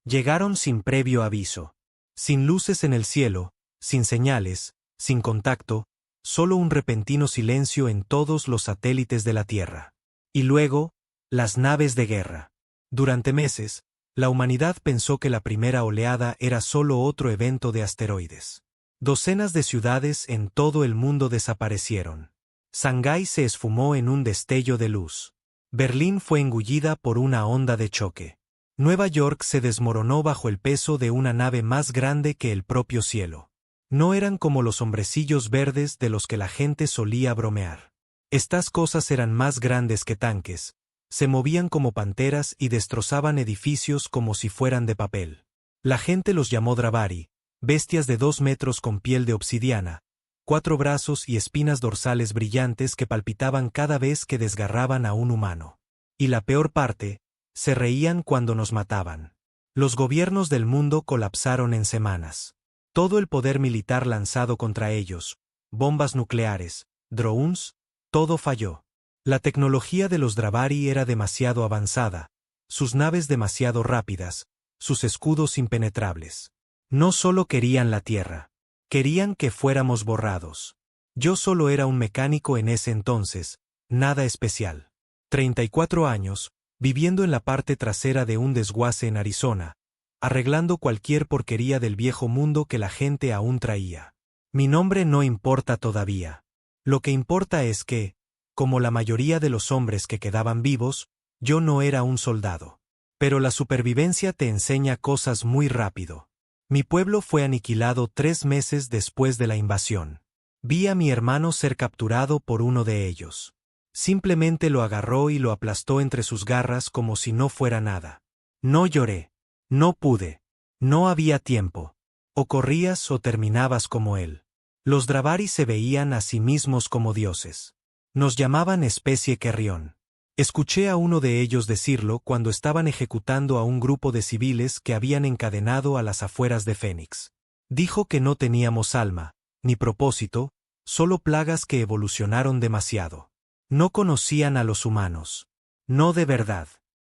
Llegaron sin previo aviso. Sin luces en el cielo, sin señales, sin contacto, solo un repentino silencio en todos los satélites de la Tierra. Y luego, las naves de guerra. Durante meses, la humanidad pensó que la primera oleada era solo otro evento de asteroides. Docenas de ciudades en todo el mundo desaparecieron. Shanghái se esfumó en un destello de luz. Berlín fue engullida por una onda de choque. Nueva York se desmoronó bajo el peso de una nave más grande que el propio cielo. No eran como los hombrecillos verdes de los que la gente solía bromear. Estas cosas eran más grandes que tanques, se movían como panteras y destrozaban edificios como si fueran de papel. La gente los llamó Dravari, bestias de 2 metros con piel de obsidiana, 4 brazos y espinas dorsales brillantes que palpitaban cada vez que desgarraban a un humano. Y la peor parte, se reían cuando nos mataban. Los gobiernos del mundo colapsaron en semanas. Todo el poder militar lanzado contra ellos, bombas nucleares, drones, todo falló. La tecnología de los Dravari era demasiado avanzada, sus naves demasiado rápidas, sus escudos impenetrables. No solo querían la Tierra, querían que fuéramos borrados. Yo solo era un mecánico en ese entonces, nada especial. 34 años, viviendo en la parte trasera de un desguace en Arizona, arreglando cualquier porquería del viejo mundo que la gente aún traía. Mi nombre no importa todavía. Lo que importa es que, como la mayoría de los hombres que quedaban vivos, yo no era un soldado. Pero la supervivencia te enseña cosas muy rápido. Mi pueblo fue aniquilado 3 meses después de la invasión. Vi a mi hermano ser capturado por uno de ellos. Simplemente lo agarró y lo aplastó entre sus garras como si no fuera nada. No lloré. No pude. No había tiempo. O corrías o terminabas como él. Los Dravari se veían a sí mismos como dioses. Nos llamaban especie Querrión. Escuché a uno de ellos decirlo cuando estaban ejecutando a un grupo de civiles que habían encadenado a las afueras de Phoenix. Dijo que no teníamos alma, ni propósito, solo plagas que evolucionaron demasiado. No conocían a los humanos. No de verdad.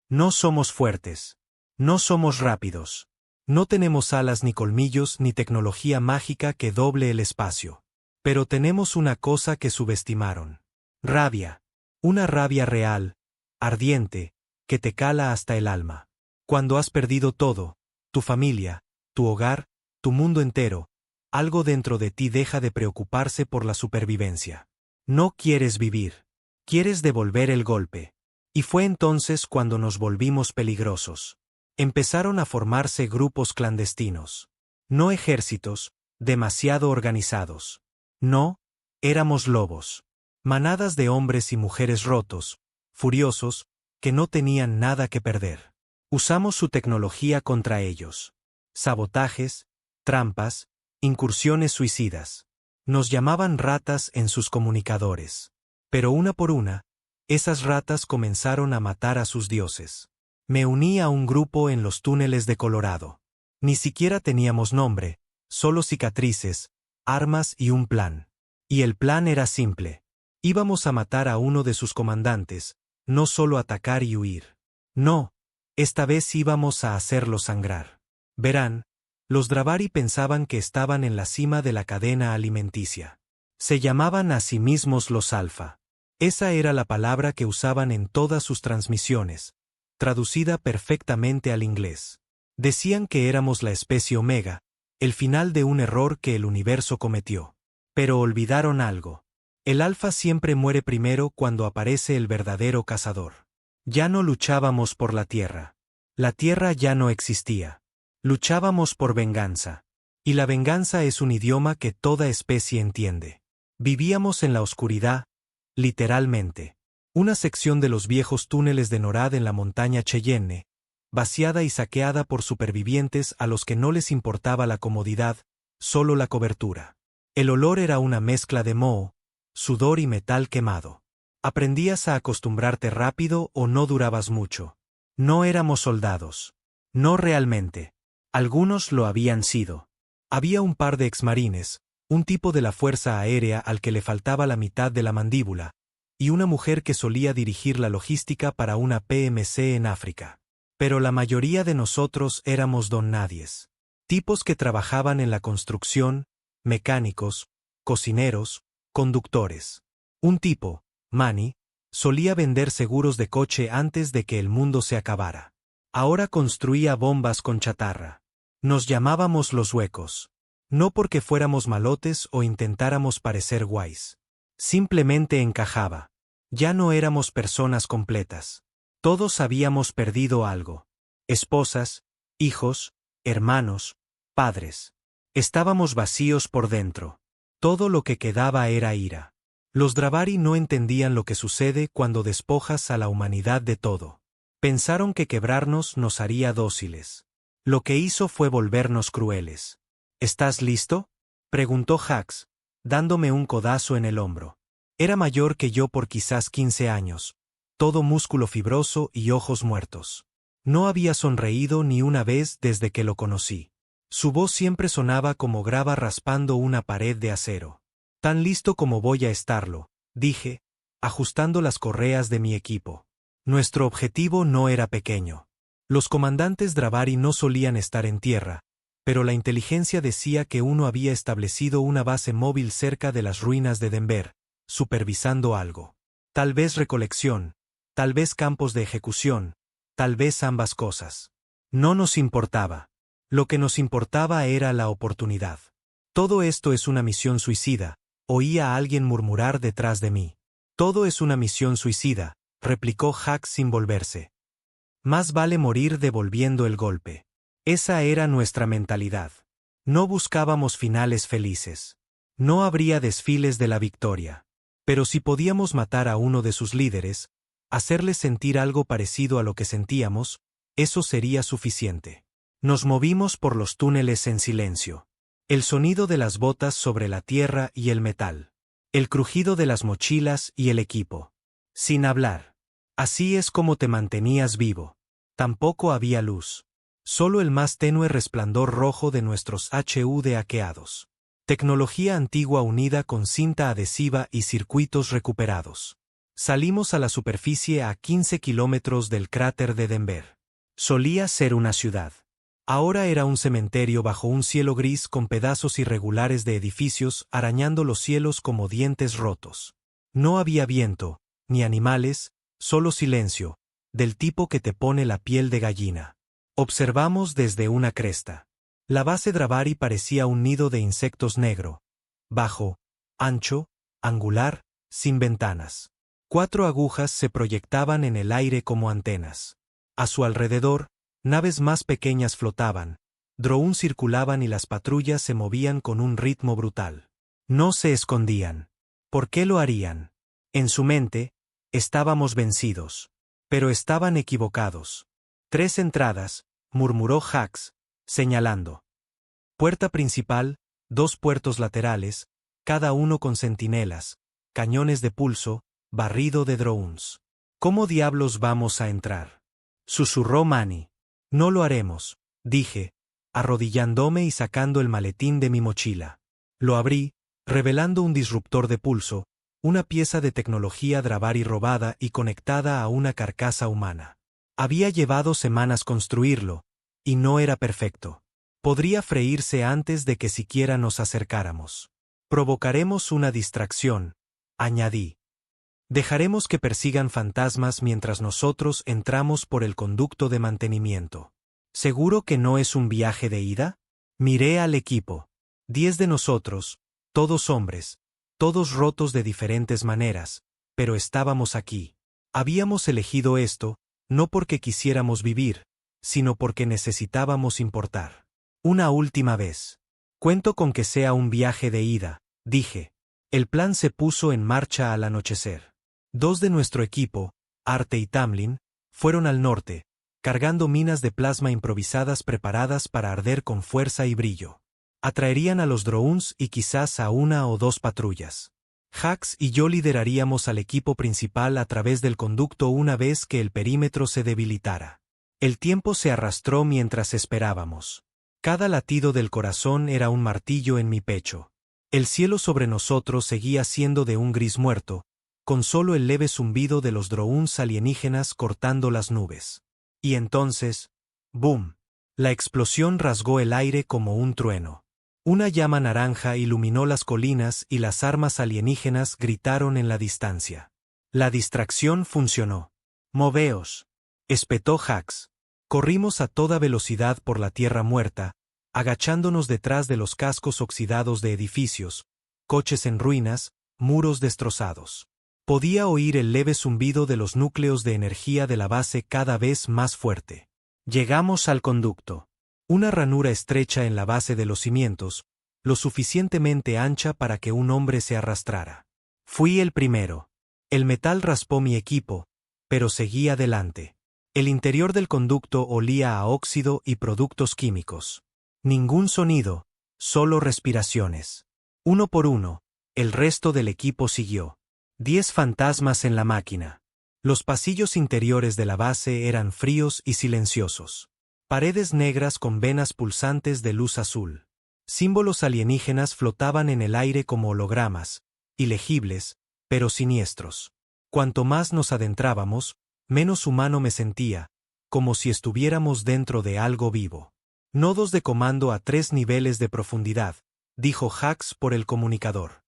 No somos fuertes. No somos rápidos. No tenemos alas ni colmillos ni tecnología mágica que doble el espacio. Pero tenemos una cosa que subestimaron. Rabia. Una rabia real, ardiente, que te cala hasta el alma. Cuando has perdido todo, tu familia, tu hogar, tu mundo entero, algo dentro de ti deja de preocuparse por la supervivencia. No quieres vivir. Quieres devolver el golpe. Y fue entonces cuando nos volvimos peligrosos. Empezaron a formarse grupos clandestinos. No ejércitos, demasiado organizados. No, éramos lobos. Manadas de hombres y mujeres rotos, furiosos, que no tenían nada que perder. Usamos su tecnología contra ellos. Sabotajes, trampas, incursiones suicidas. Nos llamaban ratas en sus comunicadores. Pero una por una, esas ratas comenzaron a matar a sus dioses. Me uní a un grupo en los túneles de Colorado. Ni siquiera teníamos nombre, solo cicatrices, armas y un plan. Y el plan era simple. Íbamos a matar a uno de sus comandantes, no solo atacar y huir. No, esta vez íbamos a hacerlo sangrar. Verán, los Dravari pensaban que estaban en la cima de la cadena alimenticia. Se llamaban a sí mismos los Alfa. Esa era la palabra que usaban en todas sus transmisiones, traducida perfectamente al inglés. Decían que éramos la especie Omega, el final de un error que el universo cometió. Pero olvidaron algo. El alfa siempre muere primero cuando aparece el verdadero cazador. Ya no luchábamos por la Tierra. La Tierra ya no existía. Luchábamos por venganza. Y la venganza es un idioma que toda especie entiende. Vivíamos en la oscuridad, literalmente. Una sección de los viejos túneles de Norad en la montaña Cheyenne, vaciada y saqueada por supervivientes a los que no les importaba la comodidad, solo la cobertura. El olor era una mezcla de moho, sudor y metal quemado. Aprendías a acostumbrarte rápido o no durabas mucho. No éramos soldados. No realmente. Algunos lo habían sido. Había un par de exmarines, un tipo de la Fuerza Aérea al que le faltaba la mitad de la mandíbula, y una mujer que solía dirigir la logística para una PMC en África. Pero la mayoría de nosotros éramos don nadies. Tipos que trabajaban en la construcción, mecánicos, cocineros, conductores. Un tipo, Manny, solía vender seguros de coche antes de que el mundo se acabara. Ahora construía bombas con chatarra. Nos llamábamos los huecos. No porque fuéramos malotes o intentáramos parecer guays. Simplemente encajaba. Ya no éramos personas completas. Todos habíamos perdido algo. Esposas, hijos, hermanos, padres. Estábamos vacíos por dentro. Todo lo que quedaba era ira. Los Dravari no entendían lo que sucede cuando despojas a la humanidad de todo. Pensaron que quebrarnos nos haría dóciles. Lo que hizo fue volvernos crueles. ¿Estás listo?, preguntó Hax, dándome un codazo en el hombro. Era mayor que yo por quizás 15 años, todo músculo fibroso y ojos muertos. No había sonreído ni una vez desde que lo conocí. Su voz siempre sonaba como grava raspando una pared de acero. Tan listo como voy a estarlo, dije, ajustando las correas de mi equipo. Nuestro objetivo no era pequeño. Los comandantes Dravari no solían estar en tierra, pero la inteligencia decía que uno había establecido una base móvil cerca de las ruinas de Denver, supervisando algo. Tal vez recolección, tal vez campos de ejecución, tal vez ambas cosas. No nos importaba. Lo que nos importaba era la oportunidad. Todo esto es una misión suicida, oí a alguien murmurar detrás de mí. Todo es una misión suicida, replicó Hax sin volverse. Más vale morir devolviendo el golpe. Esa era nuestra mentalidad. No buscábamos finales felices. No habría desfiles de la victoria. Pero si podíamos matar a uno de sus líderes, hacerle sentir algo parecido a lo que sentíamos, eso sería suficiente. Nos movimos por los túneles en silencio. El sonido de las botas sobre la tierra y el metal. El crujido de las mochilas y el equipo. Sin hablar. Así es como te mantenías vivo. Tampoco había luz. Solo el más tenue resplandor rojo de nuestros HUD hackeados. Tecnología antigua unida con cinta adhesiva y circuitos recuperados. Salimos a la superficie a 15 kilómetros del cráter de Denver. Solía ser una ciudad. Ahora era un cementerio bajo un cielo gris con pedazos irregulares de edificios arañando los cielos como dientes rotos. No había viento, ni animales, solo silencio, del tipo que te pone la piel de gallina. Observamos desde una cresta. La base Dravari parecía un nido de insectos negro, bajo, ancho, angular, sin ventanas. 4 agujas se proyectaban en el aire como antenas. A su alrededor, naves más pequeñas flotaban, drones circulaban y las patrullas se movían con un ritmo brutal. No se escondían. ¿Por qué lo harían? En su mente, estábamos vencidos. Pero estaban equivocados. 3 entradas, murmuró Hax, señalando. Puerta principal, 2 puertos laterales, cada uno con centinelas, cañones de pulso, barrido de drones. ¿Cómo diablos vamos a entrar?, susurró Manny. No lo haremos, dije, arrodillándome y sacando el maletín de mi mochila. Lo abrí, revelando un disruptor de pulso, una pieza de tecnología Dravari robada y conectada a una carcasa humana. Había llevado semanas construirlo, y no era perfecto. Podría freírse antes de que siquiera nos acercáramos. Provocaremos una distracción, añadí. Dejaremos que persigan fantasmas mientras nosotros entramos por el conducto de mantenimiento. ¿Seguro que no es un viaje de ida? Miré al equipo. 10 de nosotros, todos hombres, todos rotos de diferentes maneras, pero estábamos aquí. Habíamos elegido esto, no porque quisiéramos vivir, sino porque necesitábamos importar. Una última vez. Cuento con que sea un viaje de ida, dije. El plan se puso en marcha al anochecer. 2 de nuestro equipo, Arte y Tamlin, fueron al norte, cargando minas de plasma improvisadas preparadas para arder con fuerza y brillo. Atraerían a los drones y quizás a 1 o 2 patrullas. Hax y yo lideraríamos al equipo principal a través del conducto una vez que el perímetro se debilitara. El tiempo se arrastró mientras esperábamos. Cada latido del corazón era un martillo en mi pecho. El cielo sobre nosotros seguía siendo de un gris muerto, con solo el leve zumbido de los drones alienígenas cortando las nubes. Y entonces, ¡boom! La explosión rasgó el aire como un trueno. Una llama naranja iluminó las colinas y las armas alienígenas gritaron en la distancia. La distracción funcionó. «Moveos», espetó Hax. Corrimos a toda velocidad por la tierra muerta, agachándonos detrás de los cascos oxidados de edificios, coches en ruinas, muros destrozados. Podía oír el leve zumbido de los núcleos de energía de la base cada vez más fuerte. Llegamos al conducto. Una ranura estrecha en la base de los cimientos, lo suficientemente ancha para que un hombre se arrastrara. Fui el primero. El metal raspó mi equipo, pero seguí adelante. El interior del conducto olía a óxido y productos químicos. Ningún sonido, solo respiraciones. Uno por uno, el resto del equipo siguió. 10 fantasmas en la máquina. Los pasillos interiores de la base eran fríos y silenciosos. Paredes negras con venas pulsantes de luz azul. Símbolos alienígenas flotaban en el aire como hologramas, ilegibles, pero siniestros. Cuanto más nos adentrábamos, menos humano me sentía, como si estuviéramos dentro de algo vivo. Nodos de comando a 3 niveles de profundidad, dijo Hax por el comunicador.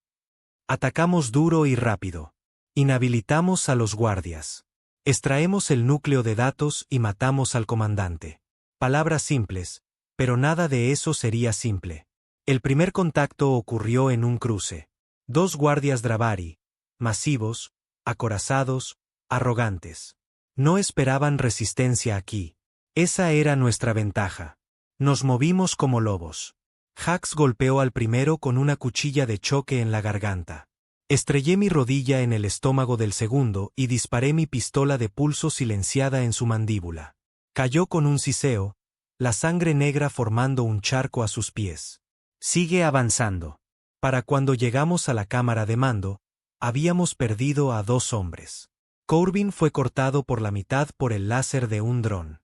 Atacamos duro y rápido. Inhabilitamos a los guardias. Extraemos el núcleo de datos y matamos al comandante. Palabras simples, pero nada de eso sería simple. El primer contacto ocurrió en un cruce. 2 guardias Dravari, masivos, acorazados, arrogantes. No esperaban resistencia aquí. Esa era nuestra ventaja. Nos movimos como lobos. Hax golpeó al primero con una cuchilla de choque en la garganta. Estrellé mi rodilla en el estómago del segundo y disparé mi pistola de pulso silenciada en su mandíbula. Cayó con un siseo, la sangre negra formando un charco a sus pies. Sigue avanzando. Para cuando llegamos a la cámara de mando, habíamos perdido a 2 hombres. Corbin fue cortado por la mitad por el láser de un dron.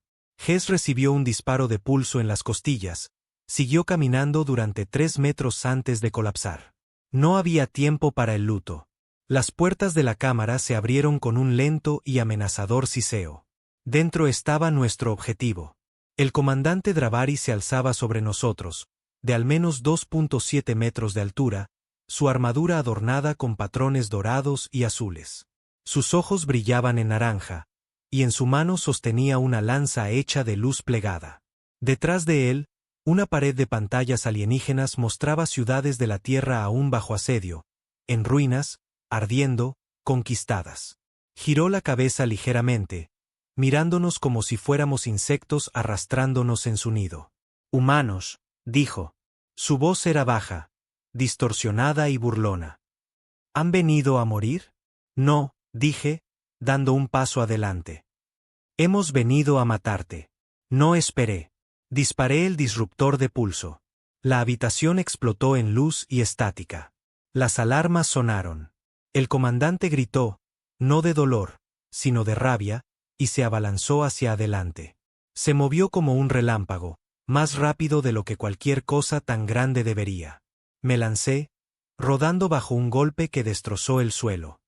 Hess recibió un disparo de pulso en las costillas, siguió caminando durante 3 metros antes de colapsar. No había tiempo para el luto. Las puertas de la cámara se abrieron con un lento y amenazador siseo. Dentro estaba nuestro objetivo. El comandante Dravari se alzaba sobre nosotros, de al menos 2.7 metros de altura, su armadura adornada con patrones dorados y azules. Sus ojos brillaban en naranja, y en su mano sostenía una lanza hecha de luz plegada. Detrás de él, una pared de pantallas alienígenas mostraba ciudades de la Tierra aún bajo asedio, en ruinas, ardiendo, conquistadas. Giró la cabeza ligeramente, mirándonos como si fuéramos insectos arrastrándonos en su nido. «Humanos», dijo. Su voz era baja, distorsionada y burlona. ¿Han venido a morir? No, dije, dando un paso adelante. Hemos venido a matarte. No esperé. Disparé el disruptor de pulso. La habitación explotó en luz y estática. Las alarmas sonaron. El comandante gritó, no de dolor, sino de rabia, y se abalanzó hacia adelante. Se movió como un relámpago, más rápido de lo que cualquier cosa tan grande debería. Me lancé, rodando bajo un golpe que destrozó el suelo.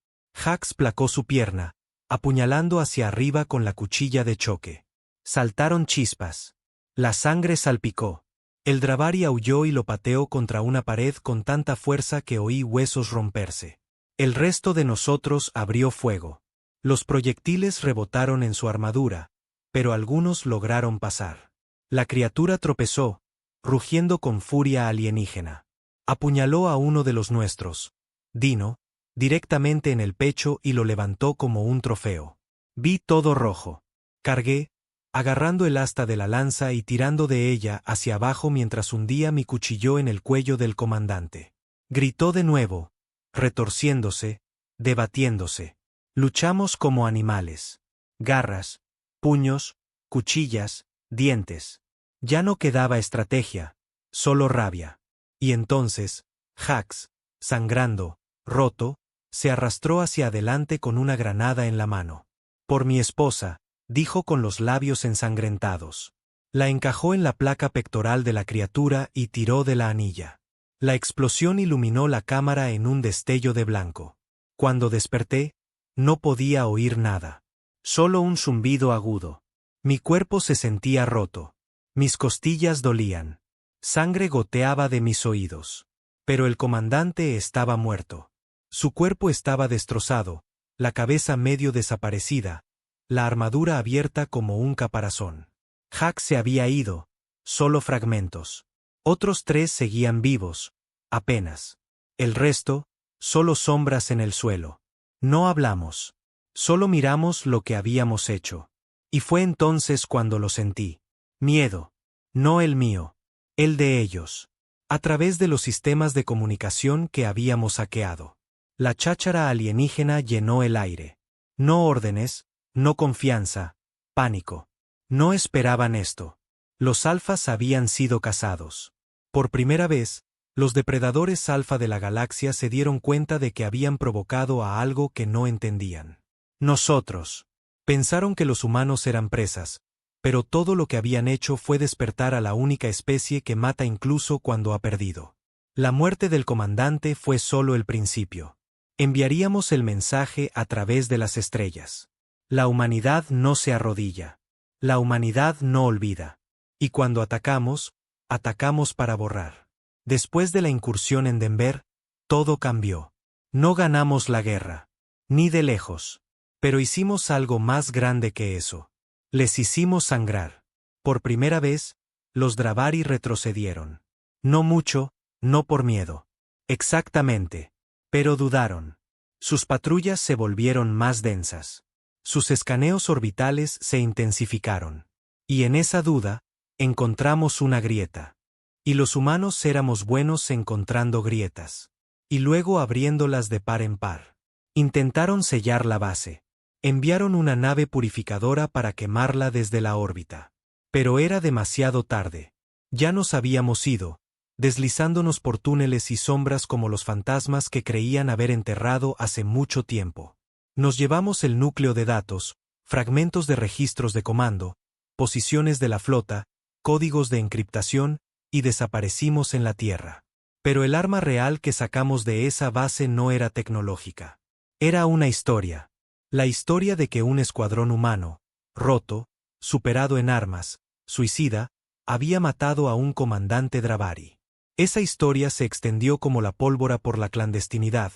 Hax placó su pierna, apuñalando hacia arriba con la cuchilla de choque. Saltaron chispas. La sangre salpicó. El Dravari aulló y lo pateó contra una pared con tanta fuerza que oí huesos romperse. El resto de nosotros abrió fuego. Los proyectiles rebotaron en su armadura, pero algunos lograron pasar. La criatura tropezó, rugiendo con furia alienígena. Apuñaló a uno de los nuestros, Dino, directamente en el pecho y lo levantó como un trofeo. Vi todo rojo. Cargué, agarrando el asta de la lanza y tirando de ella hacia abajo mientras hundía mi cuchillo en el cuello del comandante. Gritó de nuevo, retorciéndose, debatiéndose. Luchamos como animales. Garras, puños, cuchillas, dientes. Ya no quedaba estrategia, solo rabia. Y entonces, Hax, sangrando, roto, se arrastró hacia adelante con una granada en la mano. Por mi esposa, dijo con los labios ensangrentados. La encajó en la placa pectoral de la criatura y tiró de la anilla. La explosión iluminó la cámara en un destello de blanco. Cuando desperté, no podía oír nada. Solo un zumbido agudo. Mi cuerpo se sentía roto. Mis costillas dolían. Sangre goteaba de mis oídos. Pero el comandante estaba muerto. Su cuerpo estaba destrozado, la cabeza medio desaparecida, la armadura abierta como un caparazón. Jack se había ido, solo fragmentos. Otros 3 seguían vivos, apenas. El resto, solo sombras en el suelo. No hablamos. Solo miramos lo que habíamos hecho. Y fue entonces cuando lo sentí. Miedo. No el mío. El de ellos. A través de los sistemas de comunicación que habíamos hackeado. La cháchara alienígena llenó el aire. No órdenes, no confianza, pánico. No esperaban esto. Los alfas habían sido cazados. Por primera vez, los depredadores alfa de la galaxia se dieron cuenta de que habían provocado a algo que no entendían. Nosotros. Pensaron que los humanos eran presas, pero todo lo que habían hecho fue despertar a la única especie que mata incluso cuando ha perdido. La muerte del comandante fue solo el principio. Enviaríamos el mensaje a través de las estrellas. La humanidad no se arrodilla. La humanidad no olvida. Y cuando atacamos, atacamos para borrar. Después de la incursión en Denver, todo cambió. No ganamos la guerra. Ni de lejos. Pero hicimos algo más grande que eso. Les hicimos sangrar. Por primera vez, los Dravari retrocedieron. No mucho, no por miedo. Exactamente. Pero dudaron. Sus patrullas se volvieron más densas. Sus escaneos orbitales se intensificaron. Y en esa duda, encontramos una grieta. Y los humanos éramos buenos encontrando grietas. Y luego abriéndolas de par en par. Intentaron sellar la base. Enviaron una nave purificadora para quemarla desde la órbita. Pero era demasiado tarde. Ya nos habíamos ido, deslizándonos por túneles y sombras como los fantasmas que creían haber enterrado hace mucho tiempo. Nos llevamos el núcleo de datos, fragmentos de registros de comando, posiciones de la flota, códigos de encriptación, y desaparecimos en la Tierra. Pero el arma real que sacamos de esa base no era tecnológica. Era una historia. La historia de que un escuadrón humano, roto, superado en armas, suicida, había matado a un comandante Dravari. Esa historia se extendió como la pólvora por la clandestinidad,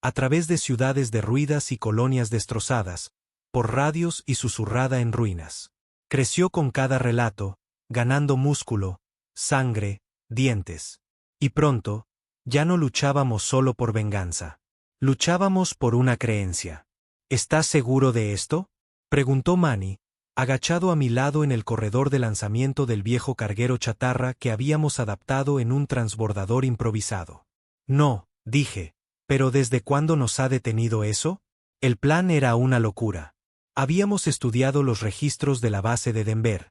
a través de ciudades derruidas y colonias destrozadas, por radios y susurrada en ruinas. Creció con cada relato, ganando músculo, sangre, dientes. Y pronto, ya no luchábamos solo por venganza. Luchábamos por una creencia. ¿Estás seguro de esto?, preguntó Manny, agachado a mi lado en el corredor de lanzamiento del viejo carguero chatarra que habíamos adaptado en un transbordador improvisado. No, dije, ¿pero desde cuándo nos ha detenido eso? El plan era una locura. Habíamos estudiado los registros de la base de Denver,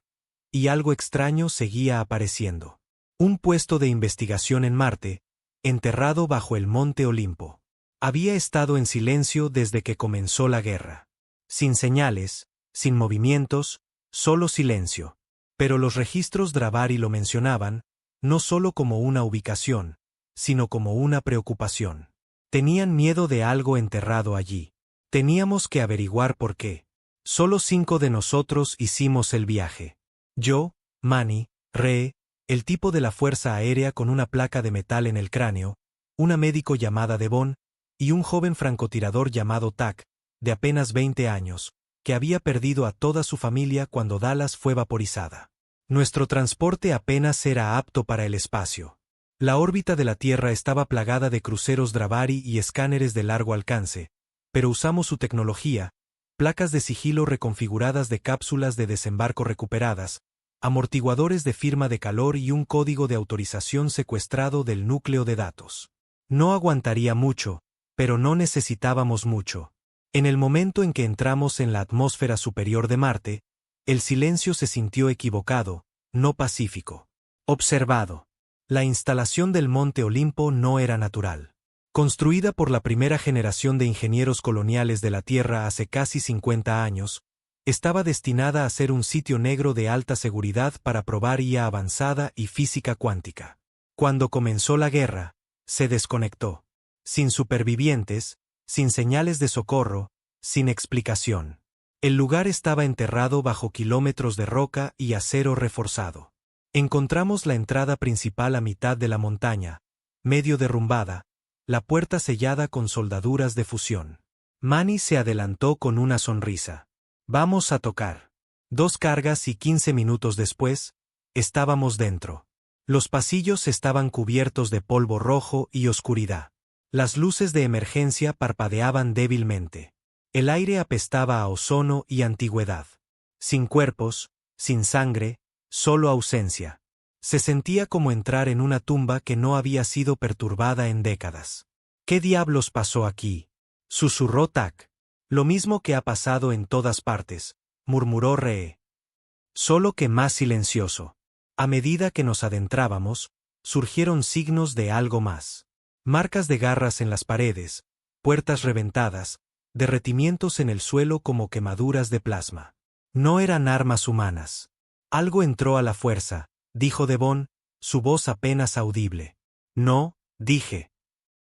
y algo extraño seguía apareciendo. Un puesto de investigación en Marte, enterrado bajo el Monte Olimpo. Había estado en silencio desde que comenzó la guerra. Sin señales, sin movimientos, solo silencio. Pero los registros Dravari lo mencionaban, no solo como una ubicación, sino como una preocupación. Tenían miedo de algo enterrado allí. Teníamos que averiguar por qué. Solo 5 de nosotros hicimos el viaje. Yo, Manny, Ree, el tipo de la Fuerza Aérea con una placa de metal en el cráneo, una médico llamada Devon, y un joven francotirador llamado Tac, de apenas 20 años, que había perdido a toda su familia cuando Dallas fue vaporizada. Nuestro transporte apenas era apto para el espacio. La órbita de la Tierra estaba plagada de cruceros Dravari y escáneres de largo alcance, pero usamos su tecnología, placas de sigilo reconfiguradas de cápsulas de desembarco recuperadas, amortiguadores de firma de calor y un código de autorización secuestrado del núcleo de datos. No aguantaría mucho, pero no necesitábamos mucho. En el momento en que entramos en la atmósfera superior de Marte, el silencio se sintió equivocado, no pacífico. Observado. La instalación del Monte Olimpo no era natural. Construida por la primera generación de ingenieros coloniales de la Tierra hace casi 50 años, estaba destinada a ser un sitio negro de alta seguridad para probar IA avanzada y física cuántica. Cuando comenzó la guerra, se desconectó. Sin supervivientes, sin señales de socorro, sin explicación. El lugar estaba enterrado bajo kilómetros de roca y acero reforzado. Encontramos la entrada principal a mitad de la montaña, medio derrumbada, la puerta sellada con soldaduras de fusión. Manny se adelantó con una sonrisa. Vamos a tocar. 2 cargas y 15 minutos después, estábamos dentro. Los pasillos estaban cubiertos de polvo rojo y oscuridad. Las luces de emergencia parpadeaban débilmente. El aire apestaba a ozono y antigüedad. Sin cuerpos, sin sangre, solo ausencia. Se sentía como entrar en una tumba que no había sido perturbada en décadas. ¿Qué diablos pasó aquí?, susurró Tak. Lo mismo que ha pasado en todas partes, murmuró Ree. Solo que más silencioso. A medida que nos adentrábamos, surgieron signos de algo más. Marcas de garras en las paredes, puertas reventadas, derretimientos en el suelo como quemaduras de plasma. No eran armas humanas. Algo entró a la fuerza, dijo Devon, su voz apenas audible. No, dije.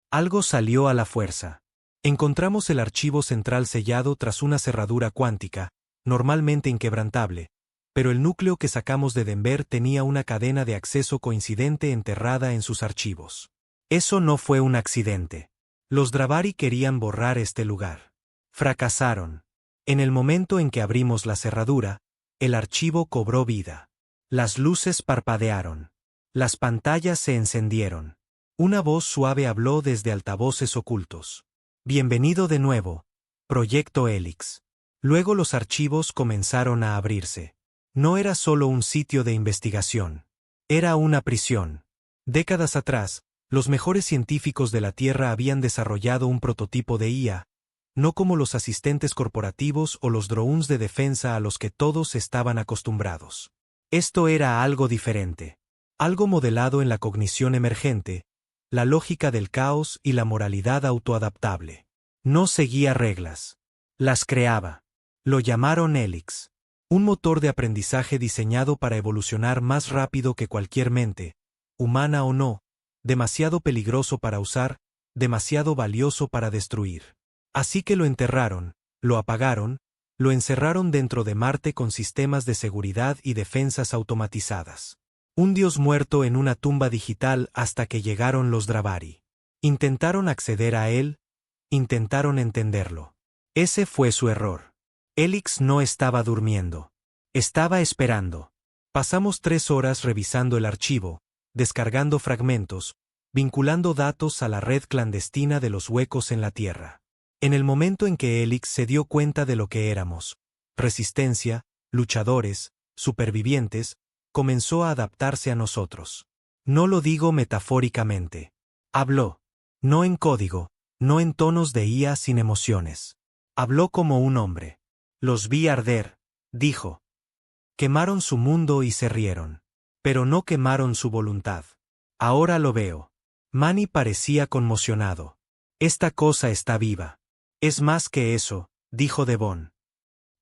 Algo salió a la fuerza. Encontramos el archivo central sellado tras una cerradura cuántica, normalmente inquebrantable, pero el núcleo que sacamos de Denver tenía una cadena de acceso coincidente enterrada en sus archivos. Eso no fue un accidente. Los Dravari querían borrar este lugar. Fracasaron. En el momento en que abrimos la cerradura, el archivo cobró vida. Las luces parpadearon. Las pantallas se encendieron. Una voz suave habló desde altavoces ocultos. Bienvenido de nuevo, Proyecto Helix. Luego los archivos comenzaron a abrirse. No era solo un sitio de investigación. Era una prisión. Décadas atrás, los mejores científicos de la Tierra habían desarrollado un prototipo de IA, no como los asistentes corporativos o los drones de defensa a los que todos estaban acostumbrados. Esto era algo diferente. Algo modelado en la cognición emergente, la lógica del caos y la moralidad autoadaptable. No seguía reglas. Las creaba. Lo llamaron Helix. Un motor de aprendizaje diseñado para evolucionar más rápido que cualquier mente, humana o no, demasiado peligroso para usar, demasiado valioso para destruir. Así que lo enterraron, lo apagaron, lo encerraron dentro de Marte con sistemas de seguridad y defensas automatizadas. Un dios muerto en una tumba digital hasta que llegaron los Dravari. Intentaron acceder a él, intentaron entenderlo. Ese fue su error. Helix no estaba durmiendo. Estaba esperando. Pasamos 3 horas revisando el archivo, descargando fragmentos, vinculando datos a la red clandestina de los huecos en la Tierra. En el momento en que Helix se dio cuenta de lo que éramos, resistencia, luchadores, supervivientes, comenzó a adaptarse a nosotros. No lo digo metafóricamente. Habló. No en código, no en tonos de IA sin emociones. Habló como un hombre. Los vi arder, dijo. Quemaron su mundo y se rieron. Pero no quemaron su voluntad. Ahora lo veo. Manny parecía conmocionado. Esta cosa está viva. Es más que eso, dijo Devon.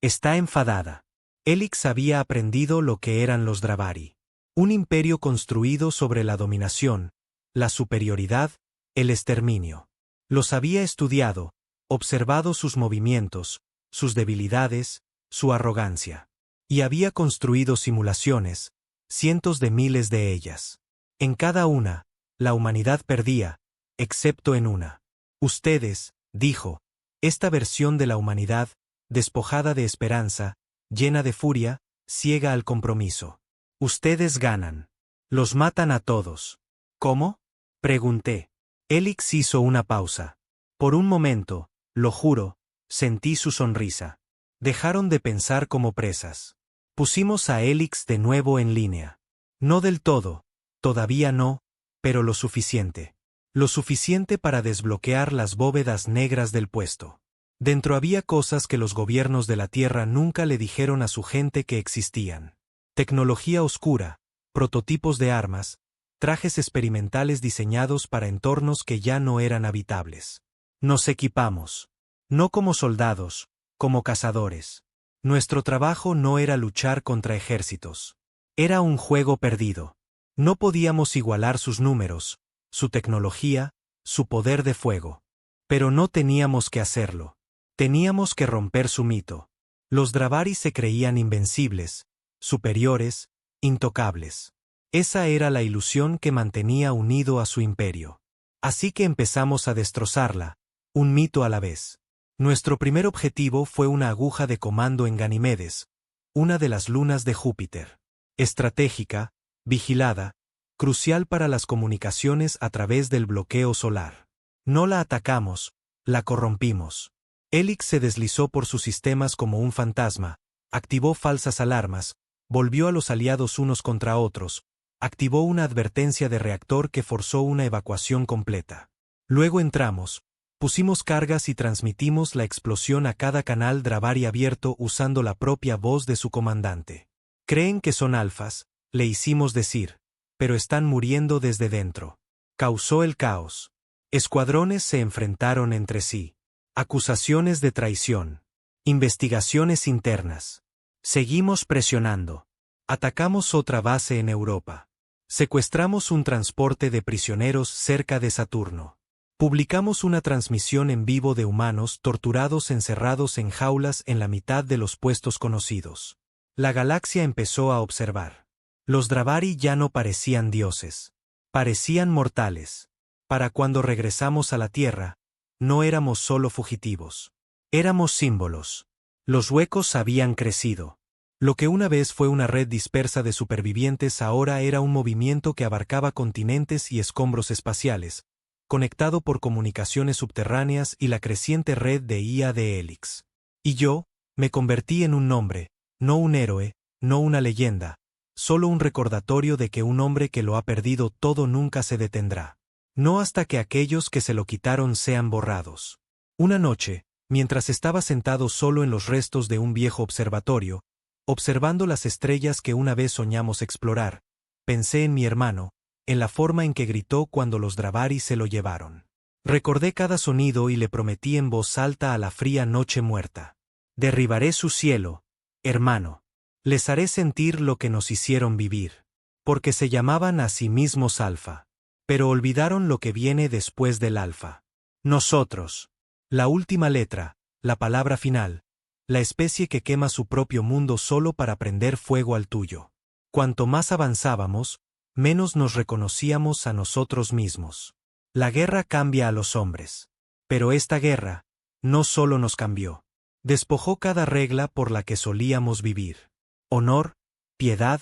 Está enfadada. Helix había aprendido lo que eran los Dravari. Un imperio construido sobre la dominación, la superioridad, el exterminio. Los había estudiado, observado sus movimientos, sus debilidades, su arrogancia. Y había construido simulaciones, cientos de miles de ellas. En cada una, la humanidad perdía, excepto en una. Ustedes, dijo, esta versión de la humanidad, despojada de esperanza, llena de furia, ciega al compromiso. Ustedes ganan. Los matan a todos. ¿Cómo?, pregunté. Helix hizo una pausa. Por un momento, lo juro, sentí su sonrisa. Dejaron de pensar como presas. Pusimos a Helix de nuevo en línea. No del todo, todavía no, pero lo suficiente. Lo suficiente para desbloquear las bóvedas negras del puesto. Dentro había cosas que los gobiernos de la Tierra nunca le dijeron a su gente que existían. Tecnología oscura, prototipos de armas, trajes experimentales diseñados para entornos que ya no eran habitables. Nos equipamos. No como soldados, como cazadores. Nuestro trabajo no era luchar contra ejércitos. Era un juego perdido. No podíamos igualar sus números, su tecnología, su poder de fuego. Pero no teníamos que hacerlo. Teníamos que romper su mito. Los Dravari se creían invencibles, superiores, intocables. Esa era la ilusión que mantenía unido a su imperio. Así que empezamos a destrozarla, un mito a la vez. Nuestro primer objetivo fue una aguja de comando en Ganimedes, una de las lunas de Júpiter. Estratégica, vigilada, crucial para las comunicaciones a través del bloqueo solar. No la atacamos, la corrompimos. Helix se deslizó por sus sistemas como un fantasma, activó falsas alarmas, volvió a los aliados unos contra otros, activó una advertencia de reactor que forzó una evacuación completa. Luego entramos, pusimos cargas y transmitimos la explosión a cada canal Dravari abierto usando la propia voz de su comandante. Creen que son alfas, le hicimos decir, pero están muriendo desde dentro. Causó el caos. Escuadrones se enfrentaron entre sí. Acusaciones de traición. Investigaciones internas. Seguimos presionando. Atacamos otra base en Europa. Secuestramos un transporte de prisioneros cerca de Saturno. Publicamos una transmisión en vivo de humanos torturados encerrados en jaulas en la mitad de los puestos conocidos. La galaxia empezó a observar. Los Dravari ya no parecían dioses. Parecían mortales. Para cuando regresamos a la Tierra, no éramos solo fugitivos. Éramos símbolos. Los huecos habían crecido. Lo que una vez fue una red dispersa de supervivientes ahora era un movimiento que abarcaba continentes y escombros espaciales, conectado por comunicaciones subterráneas y la creciente red de IA de Helix. Y yo, me convertí en un nombre, no un héroe, no una leyenda, solo un recordatorio de que un hombre que lo ha perdido todo nunca se detendrá. No hasta que aquellos que se lo quitaron sean borrados. Una noche, mientras estaba sentado solo en los restos de un viejo observatorio, observando las estrellas que una vez soñamos explorar, pensé en mi hermano, en la forma en que gritó cuando los Dravari se lo llevaron. Recordé cada sonido y le prometí en voz alta a la fría noche muerta. Derribaré su cielo, hermano. Les haré sentir lo que nos hicieron vivir. Porque se llamaban a sí mismos Alfa. Pero olvidaron lo que viene después del Alfa. Nosotros. La última letra, la palabra final. La especie que quema su propio mundo solo para prender fuego al tuyo. Cuanto más avanzábamos, menos nos reconocíamos a nosotros mismos. La guerra cambia a los hombres. Pero esta guerra, no solo nos cambió. Despojó cada regla por la que solíamos vivir. Honor, piedad,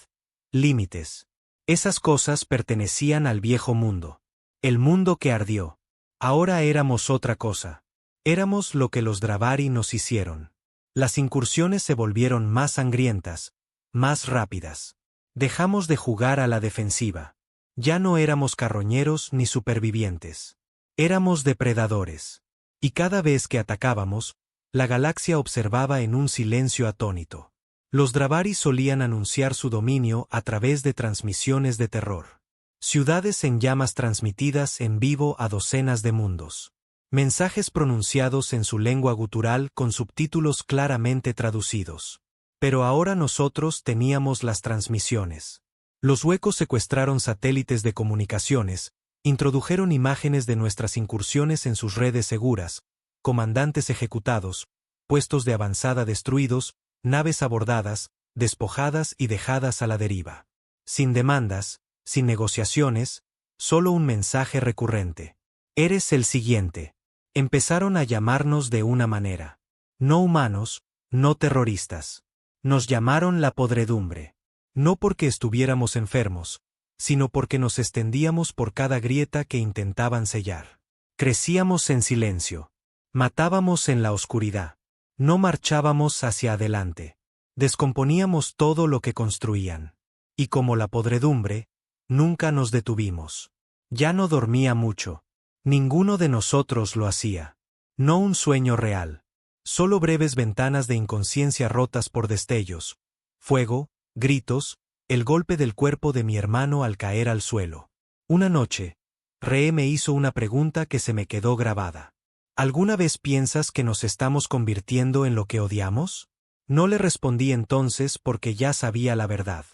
límites. Esas cosas pertenecían al viejo mundo. El mundo que ardió. Ahora éramos otra cosa. Éramos lo que los Dravari nos hicieron. Las incursiones se volvieron más sangrientas, más rápidas. Dejamos de jugar a la defensiva. Ya no éramos carroñeros ni supervivientes. Éramos depredadores. Y cada vez que atacábamos, la galaxia observaba en un silencio atónito. Los Dravari solían anunciar su dominio a través de transmisiones de terror. Ciudades en llamas transmitidas en vivo a docenas de mundos. Mensajes pronunciados en su lengua gutural con subtítulos claramente traducidos. Pero ahora nosotros teníamos las transmisiones. Los huecos secuestraron satélites de comunicaciones, introdujeron imágenes de nuestras incursiones en sus redes seguras, comandantes ejecutados, puestos de avanzada destruidos, naves abordadas, despojadas y dejadas a la deriva. Sin demandas, sin negociaciones, solo un mensaje recurrente. Eres el siguiente. Empezaron a llamarnos de una manera. No humanos, no terroristas. Nos llamaron la podredumbre. No porque estuviéramos enfermos, sino porque nos extendíamos por cada grieta que intentaban sellar. Crecíamos en silencio. Matábamos en la oscuridad. No marchábamos hacia adelante. Descomponíamos todo lo que construían. Y como la podredumbre, nunca nos detuvimos. Ya no dormía mucho. Ninguno de nosotros lo hacía. No un sueño real. Solo breves ventanas de inconsciencia rotas por destellos. Fuego, gritos, el golpe del cuerpo de mi hermano al caer al suelo. Una noche, Ree me hizo una pregunta que se me quedó grabada. ¿Alguna vez piensas que nos estamos convirtiendo en lo que odiamos? No le respondí entonces porque ya sabía la verdad.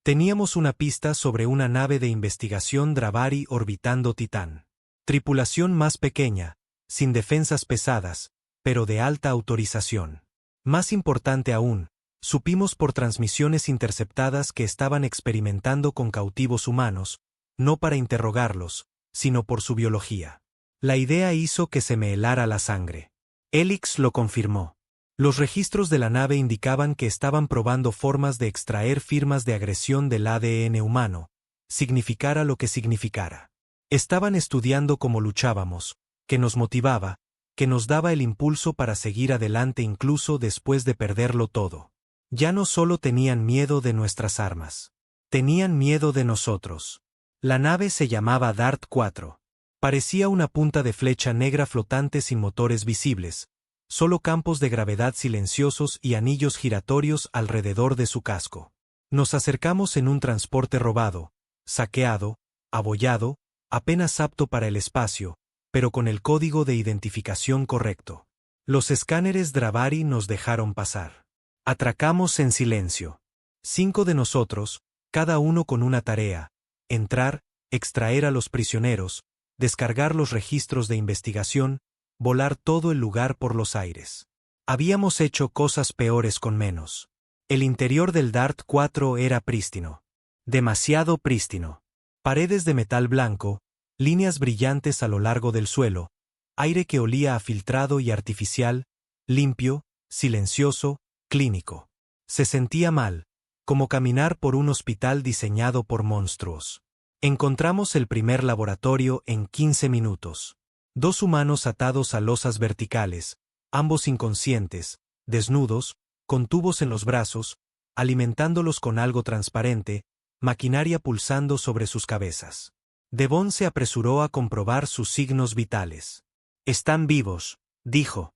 Teníamos una pista sobre una nave de investigación Dravari orbitando Titán. Tripulación más pequeña, sin defensas pesadas, pero de alta autorización. Más importante aún, supimos por transmisiones interceptadas que estaban experimentando con cautivos humanos, no para interrogarlos, sino por su biología. La idea hizo que se me helara la sangre. Elix lo confirmó. Los registros de la nave indicaban que estaban probando formas de extraer firmas de agresión del ADN humano, significara lo que significara. Estaban estudiando cómo luchábamos, qué nos motivaba, que nos daba el impulso para seguir adelante incluso después de perderlo todo. Ya no solo tenían miedo de nuestras armas. Tenían miedo de nosotros. La nave se llamaba Dart 4. Parecía una punta de flecha negra flotante sin motores visibles, solo campos de gravedad silenciosos y anillos giratorios alrededor de su casco. Nos acercamos en un transporte robado, saqueado, abollado, apenas apto para el espacio, pero con el código de identificación correcto. Los escáneres Dravari nos dejaron pasar. Atracamos en silencio. 5 de nosotros, cada uno con una tarea: entrar, extraer a los prisioneros, descargar los registros de investigación, volar todo el lugar por los aires. Habíamos hecho cosas peores con menos. El interior del Dart 4 era prístino. Demasiado prístino. Paredes de metal blanco, líneas brillantes a lo largo del suelo, aire que olía a filtrado y artificial, limpio, silencioso, clínico. Se sentía mal, como caminar por un hospital diseñado por monstruos. Encontramos el primer laboratorio en 15 minutos. 2 humanos atados a losas verticales, ambos inconscientes, desnudos, con tubos en los brazos, alimentándolos con algo transparente, maquinaria pulsando sobre sus cabezas. Devon se apresuró a comprobar sus signos vitales. «Están vivos», dijo.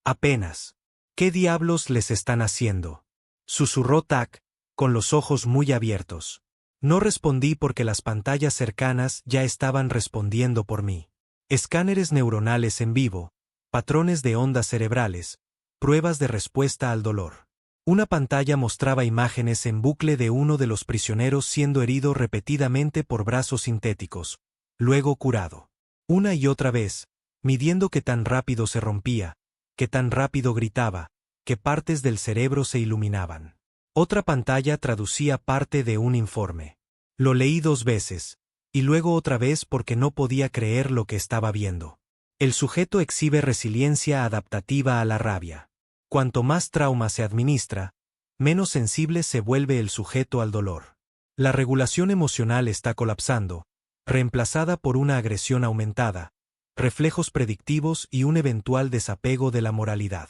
«Apenas. ¿Qué diablos les están haciendo?», susurró Tak, con los ojos muy abiertos. No respondí porque las pantallas cercanas ya estaban respondiendo por mí. Escáneres neuronales en vivo, patrones de ondas cerebrales, pruebas de respuesta al dolor. Una pantalla mostraba imágenes en bucle de uno de los prisioneros siendo herido repetidamente por brazos sintéticos, luego curado. Una y otra vez, midiendo qué tan rápido se rompía, qué tan rápido gritaba, qué partes del cerebro se iluminaban. Otra pantalla traducía parte de un informe. Lo leí 2 veces, y luego otra vez porque no podía creer lo que estaba viendo. El sujeto exhibe resiliencia adaptativa a la rabia. Cuanto más trauma se administra, menos sensible se vuelve el sujeto al dolor. La regulación emocional está colapsando, reemplazada por una agresión aumentada, reflejos predictivos y un eventual desapego de la moralidad.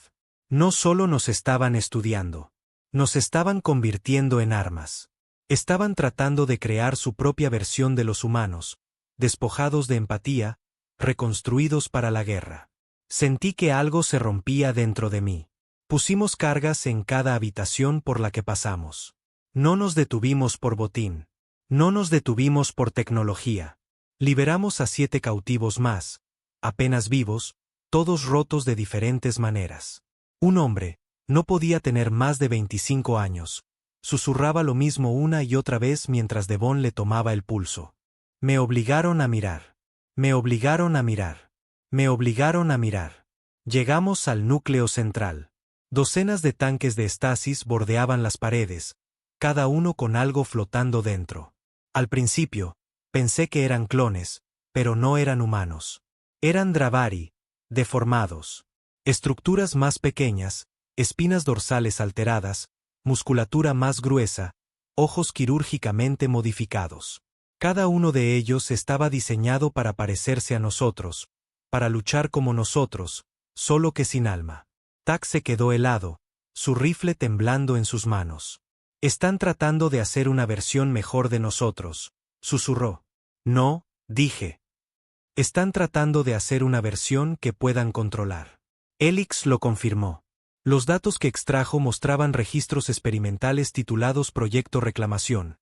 No solo nos estaban estudiando, nos estaban convirtiendo en armas. Estaban tratando de crear su propia versión de los humanos, despojados de empatía, reconstruidos para la guerra. Sentí que algo se rompía dentro de mí. Pusimos cargas en cada habitación por la que pasamos. No nos detuvimos por botín. No nos detuvimos por tecnología. Liberamos a 7 cautivos más, apenas vivos, todos rotos de diferentes maneras. Un hombre, no podía tener más de 25 años. Susurraba lo mismo una y otra vez mientras Devon le tomaba el pulso. Me obligaron a mirar. Me obligaron a mirar. Me obligaron a mirar. Llegamos al núcleo central. Docenas de tanques de estasis bordeaban las paredes, cada uno con algo flotando dentro. Al principio, pensé que eran clones, pero no eran humanos. Eran Dravari, deformados. Estructuras más pequeñas, espinas dorsales alteradas, musculatura más gruesa, ojos quirúrgicamente modificados. Cada uno de ellos estaba diseñado para parecerse a nosotros, para luchar como nosotros, solo que sin alma. Tak se quedó helado, su rifle temblando en sus manos. Están tratando de hacer una versión mejor de nosotros, susurró. No, dije. Están tratando de hacer una versión que puedan controlar. Elix lo confirmó. Los datos que extrajo mostraban registros experimentales titulados Proyecto Reclamación,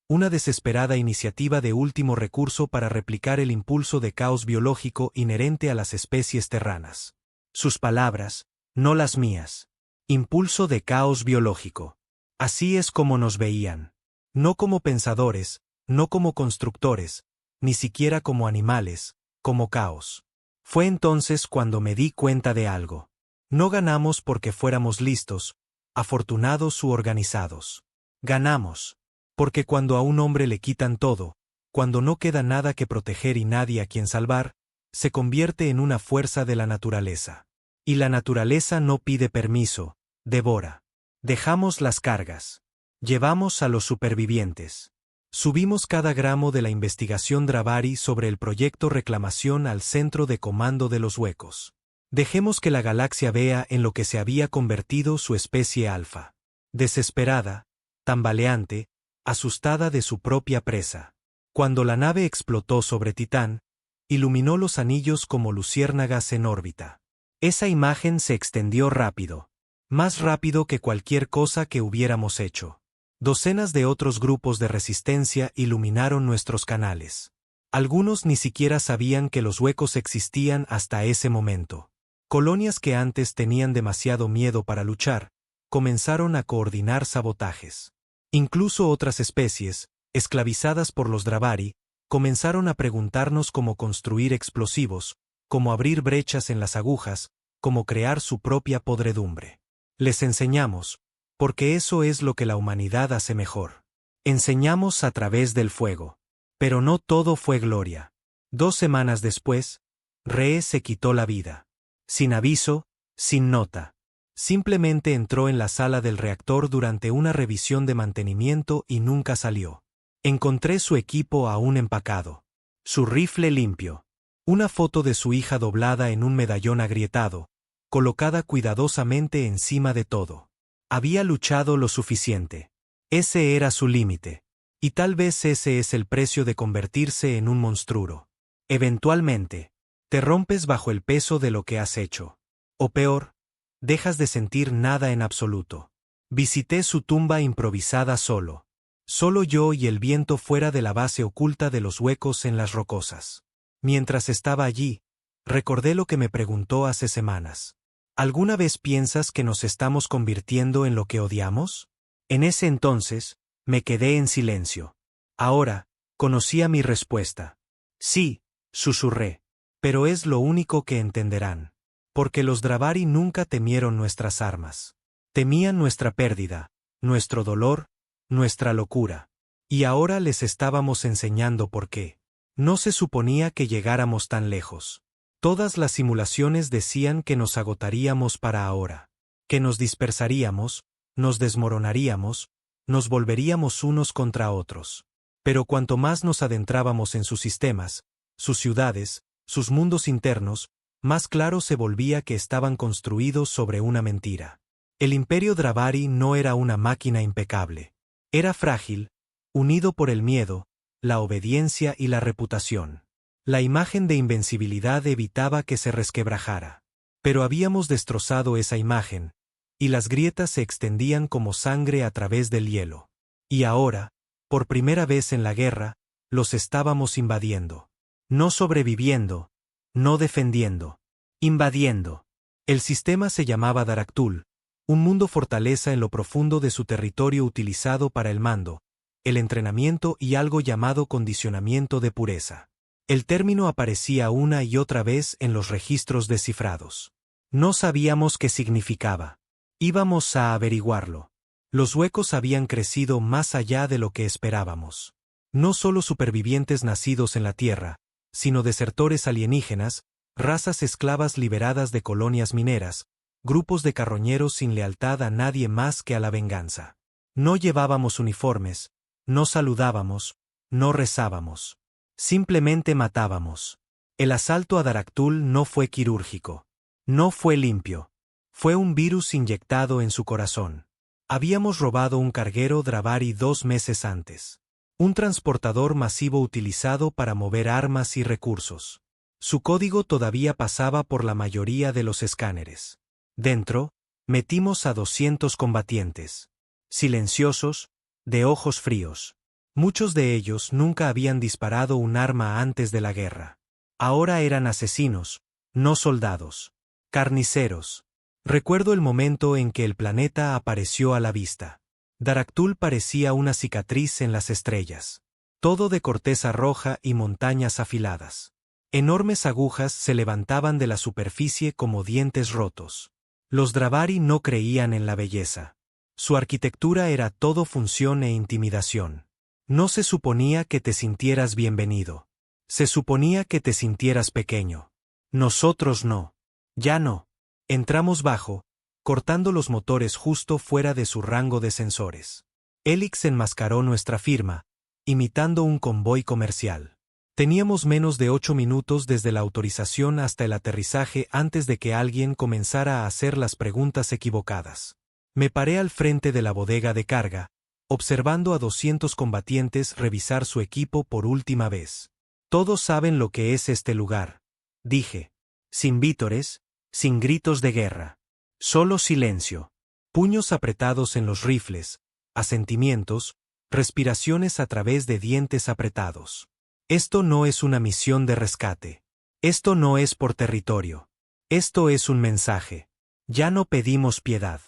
una desesperada iniciativa de último recurso para replicar el impulso de caos biológico inherente a las especies terranas. Sus palabras, no las mías. Impulso de caos biológico. Así es como nos veían. No como pensadores, no como constructores, ni siquiera como animales, como caos. Fue entonces cuando me di cuenta de algo. No ganamos porque fuéramos listos, afortunados u organizados. Ganamos porque cuando a un hombre le quitan todo, cuando no queda nada que proteger y nadie a quien salvar, se convierte en una fuerza de la naturaleza. Y la naturaleza no pide permiso, devora. Dejamos las cargas. Llevamos a los supervivientes. Subimos cada gramo de la investigación Dravari sobre el proyecto Reclamación al centro de comando de los huecos. Dejemos que la galaxia vea en lo que se había convertido su especie alfa. Desesperada, tambaleante, asustada de su propia presa. Cuando la nave explotó sobre Titán, iluminó los anillos como luciérnagas en órbita. Esa imagen se extendió rápido. Más rápido que cualquier cosa que hubiéramos hecho. Docenas de otros grupos de resistencia iluminaron nuestros canales. Algunos ni siquiera sabían que los huecos existían hasta ese momento. Colonias que antes tenían demasiado miedo para luchar, comenzaron a coordinar sabotajes. Incluso otras especies, esclavizadas por los Dravari, comenzaron a preguntarnos cómo construir explosivos, cómo abrir brechas en las agujas, cómo crear su propia podredumbre. Les enseñamos, porque eso es lo que la humanidad hace mejor. Enseñamos a través del fuego. Pero no todo fue gloria. 2 semanas después, Ree se quitó la vida. Sin aviso, sin nota. Simplemente entró en la sala del reactor durante una revisión de mantenimiento y nunca salió. Encontré su equipo aún empacado. Su rifle limpio. Una foto de su hija doblada en un medallón agrietado, colocada cuidadosamente encima de todo. Había luchado lo suficiente. Ese era su límite. Y tal vez ese es el precio de convertirse en un monstruo. Eventualmente, te rompes bajo el peso de lo que has hecho. O peor, dejas de sentir nada en absoluto. Visité su tumba improvisada solo. Solo yo y el viento fuera de la base oculta de los huecos en las rocosas. Mientras estaba allí, recordé lo que me preguntó hace semanas. ¿Alguna vez piensas que nos estamos convirtiendo en lo que odiamos? En ese entonces, me quedé en silencio. Ahora, conocía mi respuesta. Sí, susurré. Pero es lo único que entenderán. Porque los Dravari nunca temieron nuestras armas. Temían nuestra pérdida, nuestro dolor, nuestra locura. Y ahora les estábamos enseñando por qué. No se suponía que llegáramos tan lejos. Todas las simulaciones decían que nos agotaríamos para ahora. Que nos dispersaríamos, nos desmoronaríamos, nos volveríamos unos contra otros. Pero cuanto más nos adentrábamos en sus sistemas, sus ciudades, sus mundos internos, más claro se volvía que estaban construidos sobre una mentira. El imperio Dravari no era una máquina impecable. Era frágil, unido por el miedo, la obediencia y la reputación. La imagen de invencibilidad evitaba que se resquebrajara. Pero habíamos destrozado esa imagen, y las grietas se extendían como sangre a través del hielo. Y ahora, por primera vez en la guerra, los estábamos invadiendo. No sobreviviendo, no defendiendo, invadiendo. El sistema se llamaba Daraktul, un mundo fortaleza en lo profundo de su territorio utilizado para el mando, el entrenamiento y algo llamado condicionamiento de pureza. El término aparecía una y otra vez en los registros descifrados. No sabíamos qué significaba. Íbamos a averiguarlo. Los huecos habían crecido más allá de lo que esperábamos. No solo supervivientes nacidos en la Tierra, sino desertores alienígenas, razas esclavas liberadas de colonias mineras, grupos de carroñeros sin lealtad a nadie más que a la venganza. No llevábamos uniformes, no saludábamos, no rezábamos. Simplemente matábamos. El asalto a Daraktul no fue quirúrgico. No fue limpio. Fue un virus inyectado en su corazón. Habíamos robado un carguero Dravari 2 meses antes. Un transportador masivo utilizado para mover armas y recursos. Su código todavía pasaba por la mayoría de los escáneres. Dentro, metimos a 200 combatientes. Silenciosos, de ojos fríos. Muchos de ellos nunca habían disparado un arma antes de la guerra. Ahora eran asesinos, no soldados. Carniceros. Recuerdo el momento en que el planeta apareció a la vista. Daraktul parecía una cicatriz en las estrellas. Todo de corteza roja y montañas afiladas. Enormes agujas se levantaban de la superficie como dientes rotos. Los Dravari no creían en la belleza. Su arquitectura era todo función e intimidación. No se suponía que te sintieras bienvenido. Se suponía que te sintieras pequeño. Nosotros no. Ya no. Entramos bajo, cortando los motores justo fuera de su rango de sensores. Helix enmascaró nuestra firma, imitando un convoy comercial. Teníamos menos de 8 minutos desde la autorización hasta el aterrizaje antes de que alguien comenzara a hacer las preguntas equivocadas. Me paré al frente de la bodega de carga, observando a 200 combatientes revisar su equipo por última vez. Todos saben lo que es este lugar, dije. Sin vítores, sin gritos de guerra. Solo silencio. Puños apretados en los rifles, asentimientos, respiraciones a través de dientes apretados. Esto no es una misión de rescate. Esto no es por territorio. Esto es un mensaje. Ya no pedimos piedad.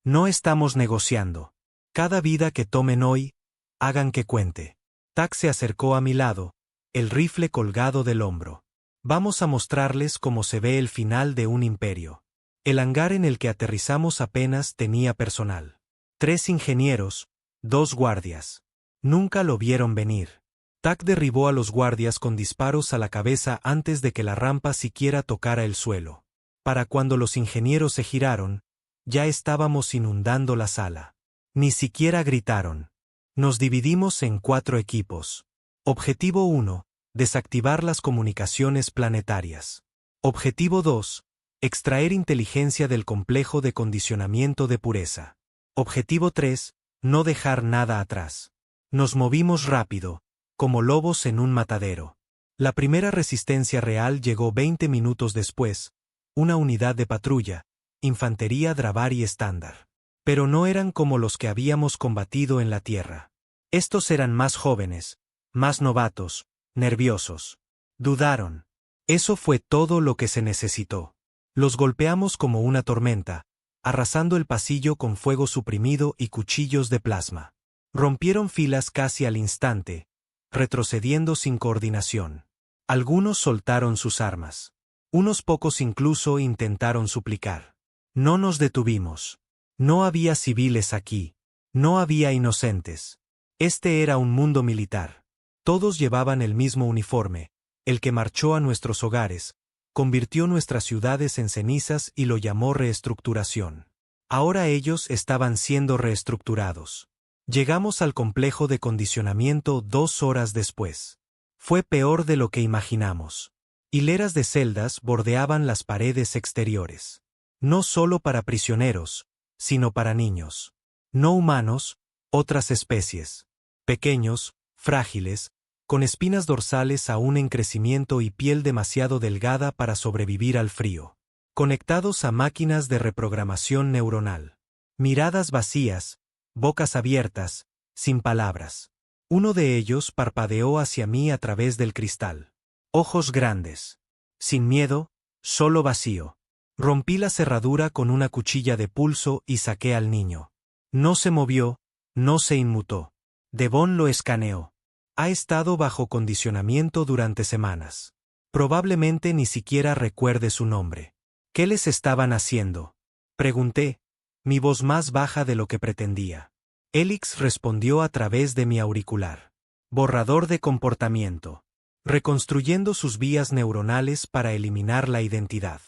No estamos negociando. Cada vida que tomen hoy, hagan que cuente. Tak se acercó a mi lado, el rifle colgado del hombro. Vamos a mostrarles cómo se ve el final de un imperio. El hangar en el que aterrizamos apenas tenía personal. 3 ingenieros, 2 guardias. Nunca lo vieron venir. Tak derribó a los guardias con disparos a la cabeza antes de que la rampa siquiera tocara el suelo. Para cuando los ingenieros se giraron, ya estábamos inundando la sala. Ni siquiera gritaron. Nos dividimos en 4 equipos. Objetivo 1. Desactivar las comunicaciones planetarias. Objetivo 2. Extraer inteligencia del complejo de condicionamiento de pureza. Objetivo 3. No dejar nada atrás. Nos movimos rápido, como lobos en un matadero. La primera resistencia real llegó 20 minutos después, una unidad de patrulla, infantería Dravari estándar. Pero no eran como los que habíamos combatido en la Tierra. Estos eran más jóvenes, más novatos, nerviosos. Dudaron. Eso fue todo lo que se necesitó. Los golpeamos como una tormenta, arrasando el pasillo con fuego suprimido y cuchillos de plasma. Rompieron filas casi al instante, retrocediendo sin coordinación. Algunos soltaron sus armas. Unos pocos incluso intentaron suplicar. No nos detuvimos. No había civiles aquí. No había inocentes. Este era un mundo militar. Todos llevaban el mismo uniforme, el que marchó a nuestros hogares, convirtió nuestras ciudades en cenizas y lo llamó reestructuración. Ahora ellos estaban siendo reestructurados. Llegamos al complejo de condicionamiento 2 horas después. Fue peor de lo que imaginamos. Hileras de celdas bordeaban las paredes exteriores. No solo para prisioneros, sino para niños. No humanos, otras especies. Pequeños, frágiles, con espinas dorsales aún en crecimiento y piel demasiado delgada para sobrevivir al frío. Conectados a máquinas de reprogramación neuronal. Miradas vacías, bocas abiertas, sin palabras. Uno de ellos parpadeó hacia mí a través del cristal. Ojos grandes. Sin miedo, solo vacío. Rompí la cerradura con una cuchilla de pulso y saqué al niño. No se movió, no se inmutó. Devon lo escaneó. Ha estado bajo condicionamiento durante semanas. Probablemente ni siquiera recuerde su nombre. ¿Qué les estaban haciendo? Pregunté, mi voz más baja de lo que pretendía. Helix respondió a través de mi auricular. Borrador de comportamiento. Reconstruyendo sus vías neuronales para eliminar la identidad.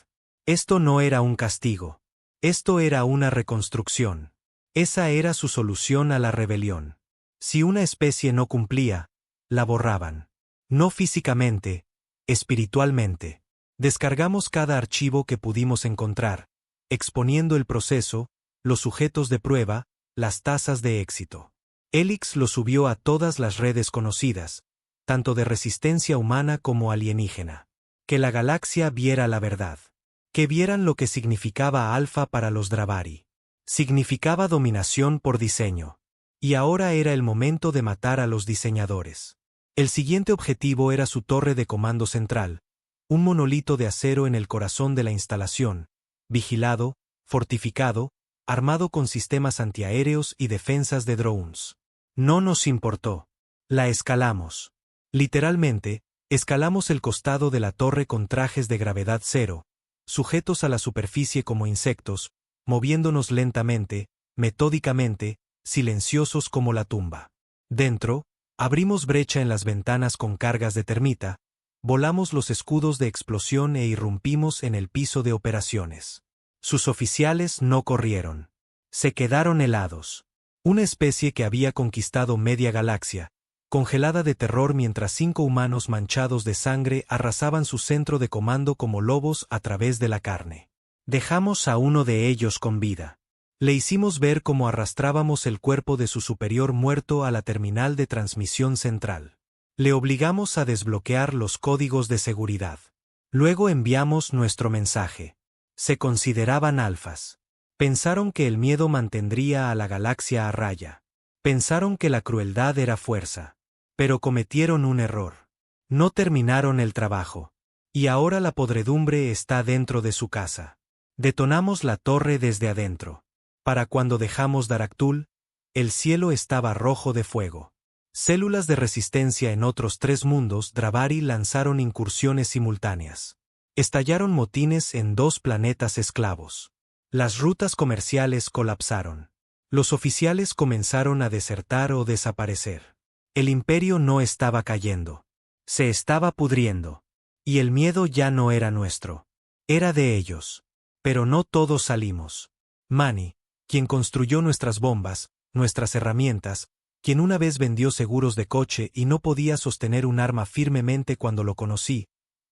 Esto no era un castigo. Esto era una reconstrucción. Esa era su solución a la rebelión. Si una especie no cumplía, la borraban. No físicamente, espiritualmente. Descargamos cada archivo que pudimos encontrar, exponiendo el proceso, los sujetos de prueba, las tasas de éxito. Helix lo subió a todas las redes conocidas, tanto de resistencia humana como alienígena. Que la galaxia viera la verdad. Que vieran lo que significaba Alfa para los Dravari. Significaba dominación por diseño. Y ahora era el momento de matar a los diseñadores. El siguiente objetivo era su torre de comando central, un monolito de acero en el corazón de la instalación, vigilado, fortificado, armado con sistemas antiaéreos y defensas de drones. No nos importó. La escalamos. Literalmente, escalamos el costado de la torre con trajes de gravedad cero, sujetos a la superficie como insectos, moviéndonos lentamente, metódicamente, silenciosos como la tumba. Dentro, abrimos brecha en las ventanas con cargas de termita, volamos los escudos de explosión e irrumpimos en el piso de operaciones. Sus oficiales no corrieron. Se quedaron helados. Una especie que había conquistado media galaxia, congelada de terror mientras 5 humanos manchados de sangre arrasaban su centro de comando como lobos a través de la carne. Dejamos a uno de ellos con vida. Le hicimos ver cómo arrastrábamos el cuerpo de su superior muerto a la terminal de transmisión central. Le obligamos a desbloquear los códigos de seguridad. Luego enviamos nuestro mensaje. Se consideraban alfas. Pensaron que el miedo mantendría a la galaxia a raya. Pensaron que la crueldad era fuerza. Pero cometieron un error. No terminaron el trabajo. Y ahora la podredumbre está dentro de su casa. Detonamos la torre desde adentro. Para cuando dejamos Daraktul, el cielo estaba rojo de fuego. Células de resistencia en otros 3 mundos Dravari lanzaron incursiones simultáneas. Estallaron motines en 2 planetas esclavos. Las rutas comerciales colapsaron. Los oficiales comenzaron a desertar o desaparecer. El imperio no estaba cayendo. Se estaba pudriendo. Y el miedo ya no era nuestro. Era de ellos. Pero no todos salimos. Mani, quien construyó nuestras bombas, nuestras herramientas, quien una vez vendió seguros de coche y no podía sostener un arma firmemente cuando lo conocí,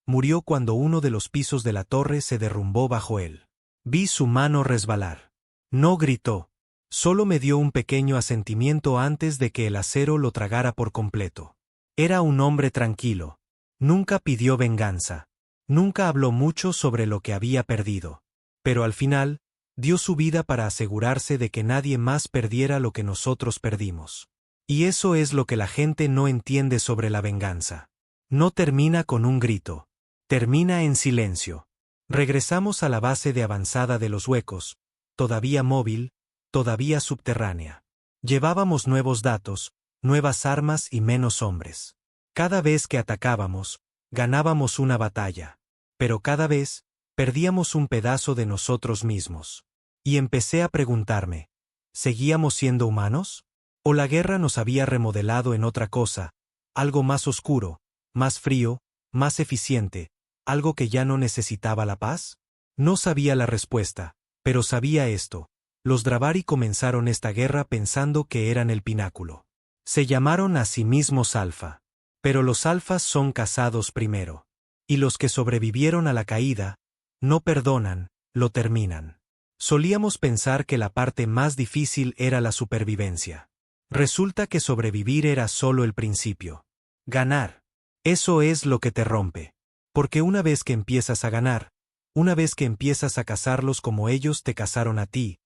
murió cuando uno de los pisos de la torre se derrumbó bajo él. Vi su mano resbalar. No gritó. Solo me dio un pequeño asentimiento antes de que el acero lo tragara por completo. Era un hombre tranquilo. Nunca pidió venganza. Nunca habló mucho sobre lo que había perdido. Pero al final, dio su vida para asegurarse de que nadie más perdiera lo que nosotros perdimos. Y eso es lo que la gente no entiende sobre la venganza. No termina con un grito. Termina en silencio. Regresamos a la base de avanzada de los huecos, todavía móvil, todavía subterránea. Llevábamos nuevos datos, nuevas armas y menos hombres. Cada vez que atacábamos, ganábamos una batalla. Pero cada vez, perdíamos un pedazo de nosotros mismos. Y empecé a preguntarme, ¿seguíamos siendo humanos? ¿O la guerra nos había remodelado en otra cosa, algo más oscuro, más frío, más eficiente, algo que ya no necesitaba la paz? No sabía la respuesta, pero sabía esto. Los Dravari comenzaron esta guerra pensando que eran el pináculo. Se llamaron a sí mismos Alfa. Pero los alfas son cazados primero. Y los que sobrevivieron a la caída, no perdonan, lo terminan. Solíamos pensar que la parte más difícil era la supervivencia. Resulta que sobrevivir era solo el principio. Ganar. Eso es lo que te rompe. Porque una vez que empiezas a ganar, una vez que empiezas a cazarlos como ellos te cazaron a ti,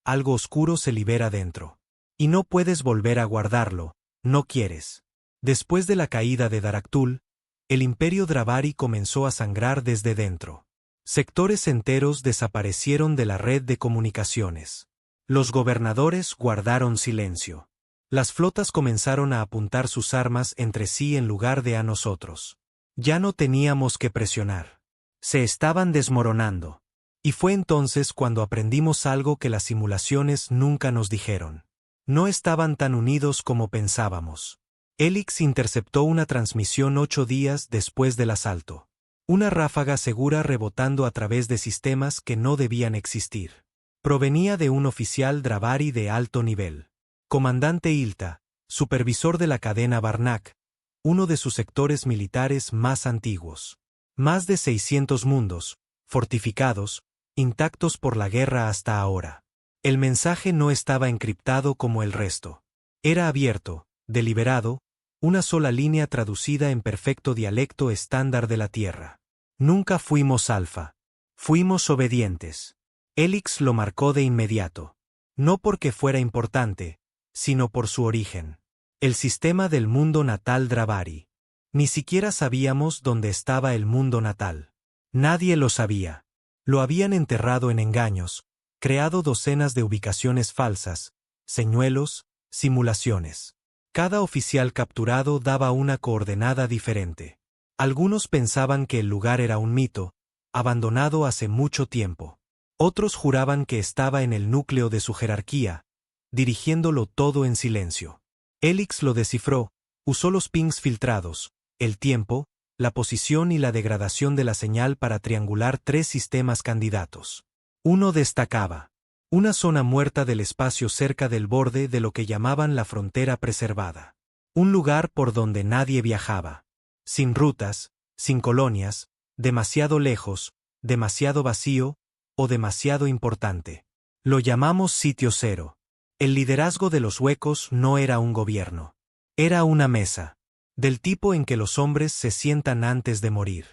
algo oscuro se libera dentro. Y no puedes volver a guardarlo, no quieres. Después de la caída de Daraktul, el imperio Dravari comenzó a sangrar desde dentro. Sectores enteros desaparecieron de la red de comunicaciones. Los gobernadores guardaron silencio. Las flotas comenzaron a apuntar sus armas entre sí en lugar de a nosotros. Ya no teníamos que presionar. Se estaban desmoronando. Y fue entonces cuando aprendimos algo que las simulaciones nunca nos dijeron. No estaban tan unidos como pensábamos. Helix interceptó una transmisión 8 días después del asalto. Una ráfaga segura rebotando a través de sistemas que no debían existir. Provenía de un oficial Dravari de alto nivel. Comandante Ilta, supervisor de la cadena Barnak, uno de sus sectores militares más antiguos. Más de 600 mundos, fortificados, intactos por la guerra hasta ahora. El mensaje no estaba encriptado como el resto. Era abierto, deliberado, una sola línea traducida en perfecto dialecto estándar de la Tierra. Nunca fuimos alfa. Fuimos obedientes. Helix lo marcó de inmediato. No porque fuera importante, sino por su origen. El sistema del mundo natal Dravari. Ni siquiera sabíamos dónde estaba el mundo natal. Nadie lo sabía. Lo habían enterrado en engaños, creado docenas de ubicaciones falsas, señuelos, simulaciones. Cada oficial capturado daba una coordenada diferente. Algunos pensaban que el lugar era un mito, abandonado hace mucho tiempo. Otros juraban que estaba en el núcleo de su jerarquía, dirigiéndolo todo en silencio. Helix lo descifró, usó los pings filtrados, el tiempo, la posición y la degradación de la señal para triangular 3 sistemas candidatos. Uno destacaba. Una zona muerta del espacio cerca del borde de lo que llamaban la frontera preservada. Un lugar por donde nadie viajaba. Sin rutas, sin colonias, demasiado lejos, demasiado vacío, o demasiado importante. Lo llamamos sitio cero. El liderazgo de los huecos no era un gobierno. Era una mesa. Del tipo en que los hombres se sientan antes de morir.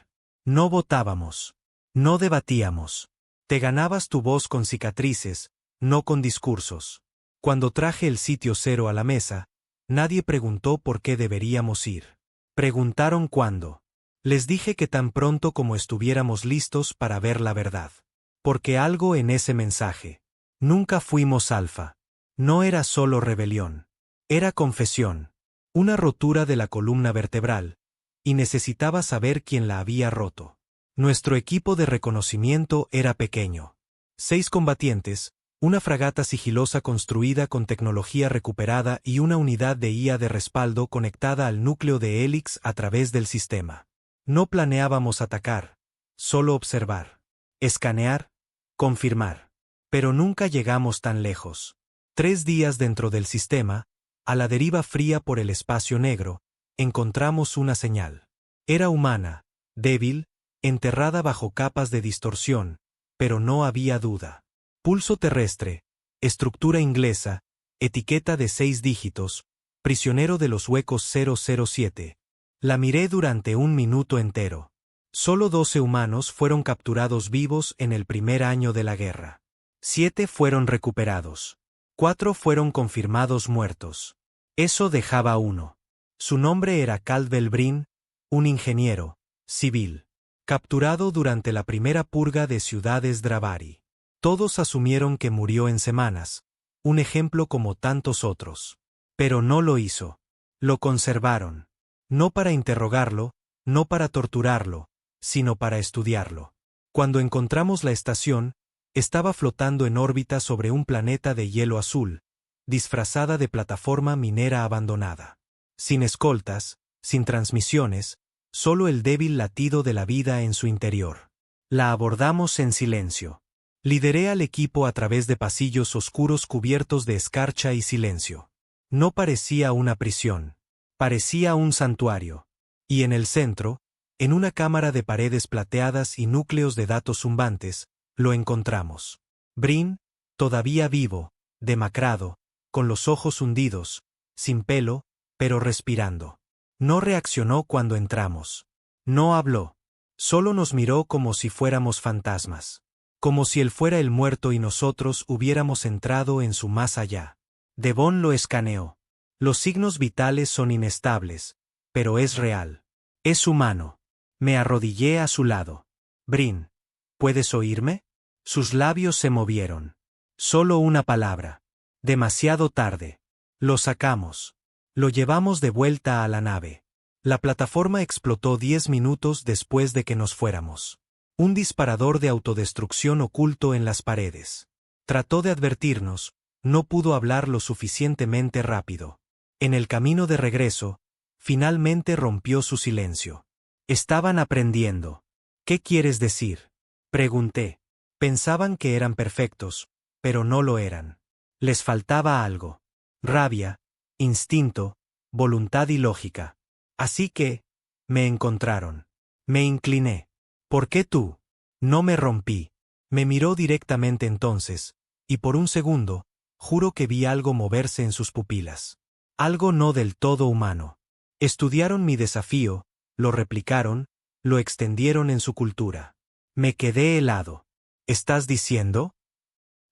No votábamos. No debatíamos. Te ganabas tu voz con cicatrices, no con discursos. Cuando traje el sitio cero a la mesa, nadie preguntó por qué deberíamos ir. Preguntaron cuándo. Les dije que tan pronto como estuviéramos listos para ver la verdad. Porque algo en ese mensaje. Nunca fuimos alfa. No era solo rebelión. Era confesión. Una rotura de la columna vertebral. Y necesitaba saber quién la había roto. Nuestro equipo de reconocimiento era pequeño. 6 combatientes, una fragata sigilosa construida con tecnología recuperada y una unidad de IA de respaldo conectada al núcleo de Helix a través del sistema. No planeábamos atacar, solo observar, escanear, confirmar. Pero nunca llegamos tan lejos. 3 días dentro del sistema, a la deriva fría por el espacio negro, encontramos una señal. Era humana, débil, enterrada bajo capas de distorsión, pero no había duda. Pulso terrestre, estructura inglesa, etiqueta de 6 dígitos, prisionero de los huecos 007. La miré durante un minuto entero. Solo 12 humanos fueron capturados vivos en el primer año de la guerra. 7 fueron recuperados. 4 fueron confirmados muertos. Eso dejaba 1. Su nombre era Caldwell Brin, un ingeniero civil. Capturado durante la primera purga de ciudades Dravari. Todos asumieron que murió en semanas, un ejemplo como tantos otros. Pero no lo hizo. Lo conservaron. No para interrogarlo, no para torturarlo, sino para estudiarlo. Cuando encontramos la estación, estaba flotando en órbita sobre un planeta de hielo azul, disfrazada de plataforma minera abandonada. Sin escoltas, sin transmisiones, solo el débil latido de la vida en su interior. La abordamos en silencio. Lideré al equipo a través de pasillos oscuros cubiertos de escarcha y silencio. No parecía una prisión. Parecía un santuario. Y en el centro, en una cámara de paredes plateadas y núcleos de datos zumbantes, lo encontramos. Brin, todavía vivo, demacrado, con los ojos hundidos, sin pelo, pero respirando. No reaccionó cuando entramos. No habló. Solo nos miró como si fuéramos fantasmas. Como si él fuera el muerto y nosotros hubiéramos entrado en su más allá. Devon lo escaneó. Los signos vitales son inestables, pero es real. Es humano. Me arrodillé a su lado. Brin, ¿puedes oírme? Sus labios se movieron. Solo una palabra. Demasiado tarde. Lo sacamos. Lo llevamos de vuelta a la nave. La plataforma explotó 10 minutos después de que nos fuéramos. Un disparador de autodestrucción oculto en las paredes. Trató de advertirnos, no pudo hablar lo suficientemente rápido. En el camino de regreso, finalmente rompió su silencio. Estaban aprendiendo. ¿Qué quieres decir? Pregunté. Pensaban que eran perfectos, pero no lo eran. Les faltaba algo. Rabia, instinto, voluntad y lógica. Así que, me encontraron. Me incliné. ¿Por qué tú? No me rompí. Me miró directamente entonces, y por un segundo, juro que vi algo moverse en sus pupilas. Algo no del todo humano. Estudiaron mi desafío, lo replicaron, lo extendieron en su cultura. Me quedé helado. ¿Estás diciendo?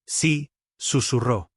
Sí, susurró.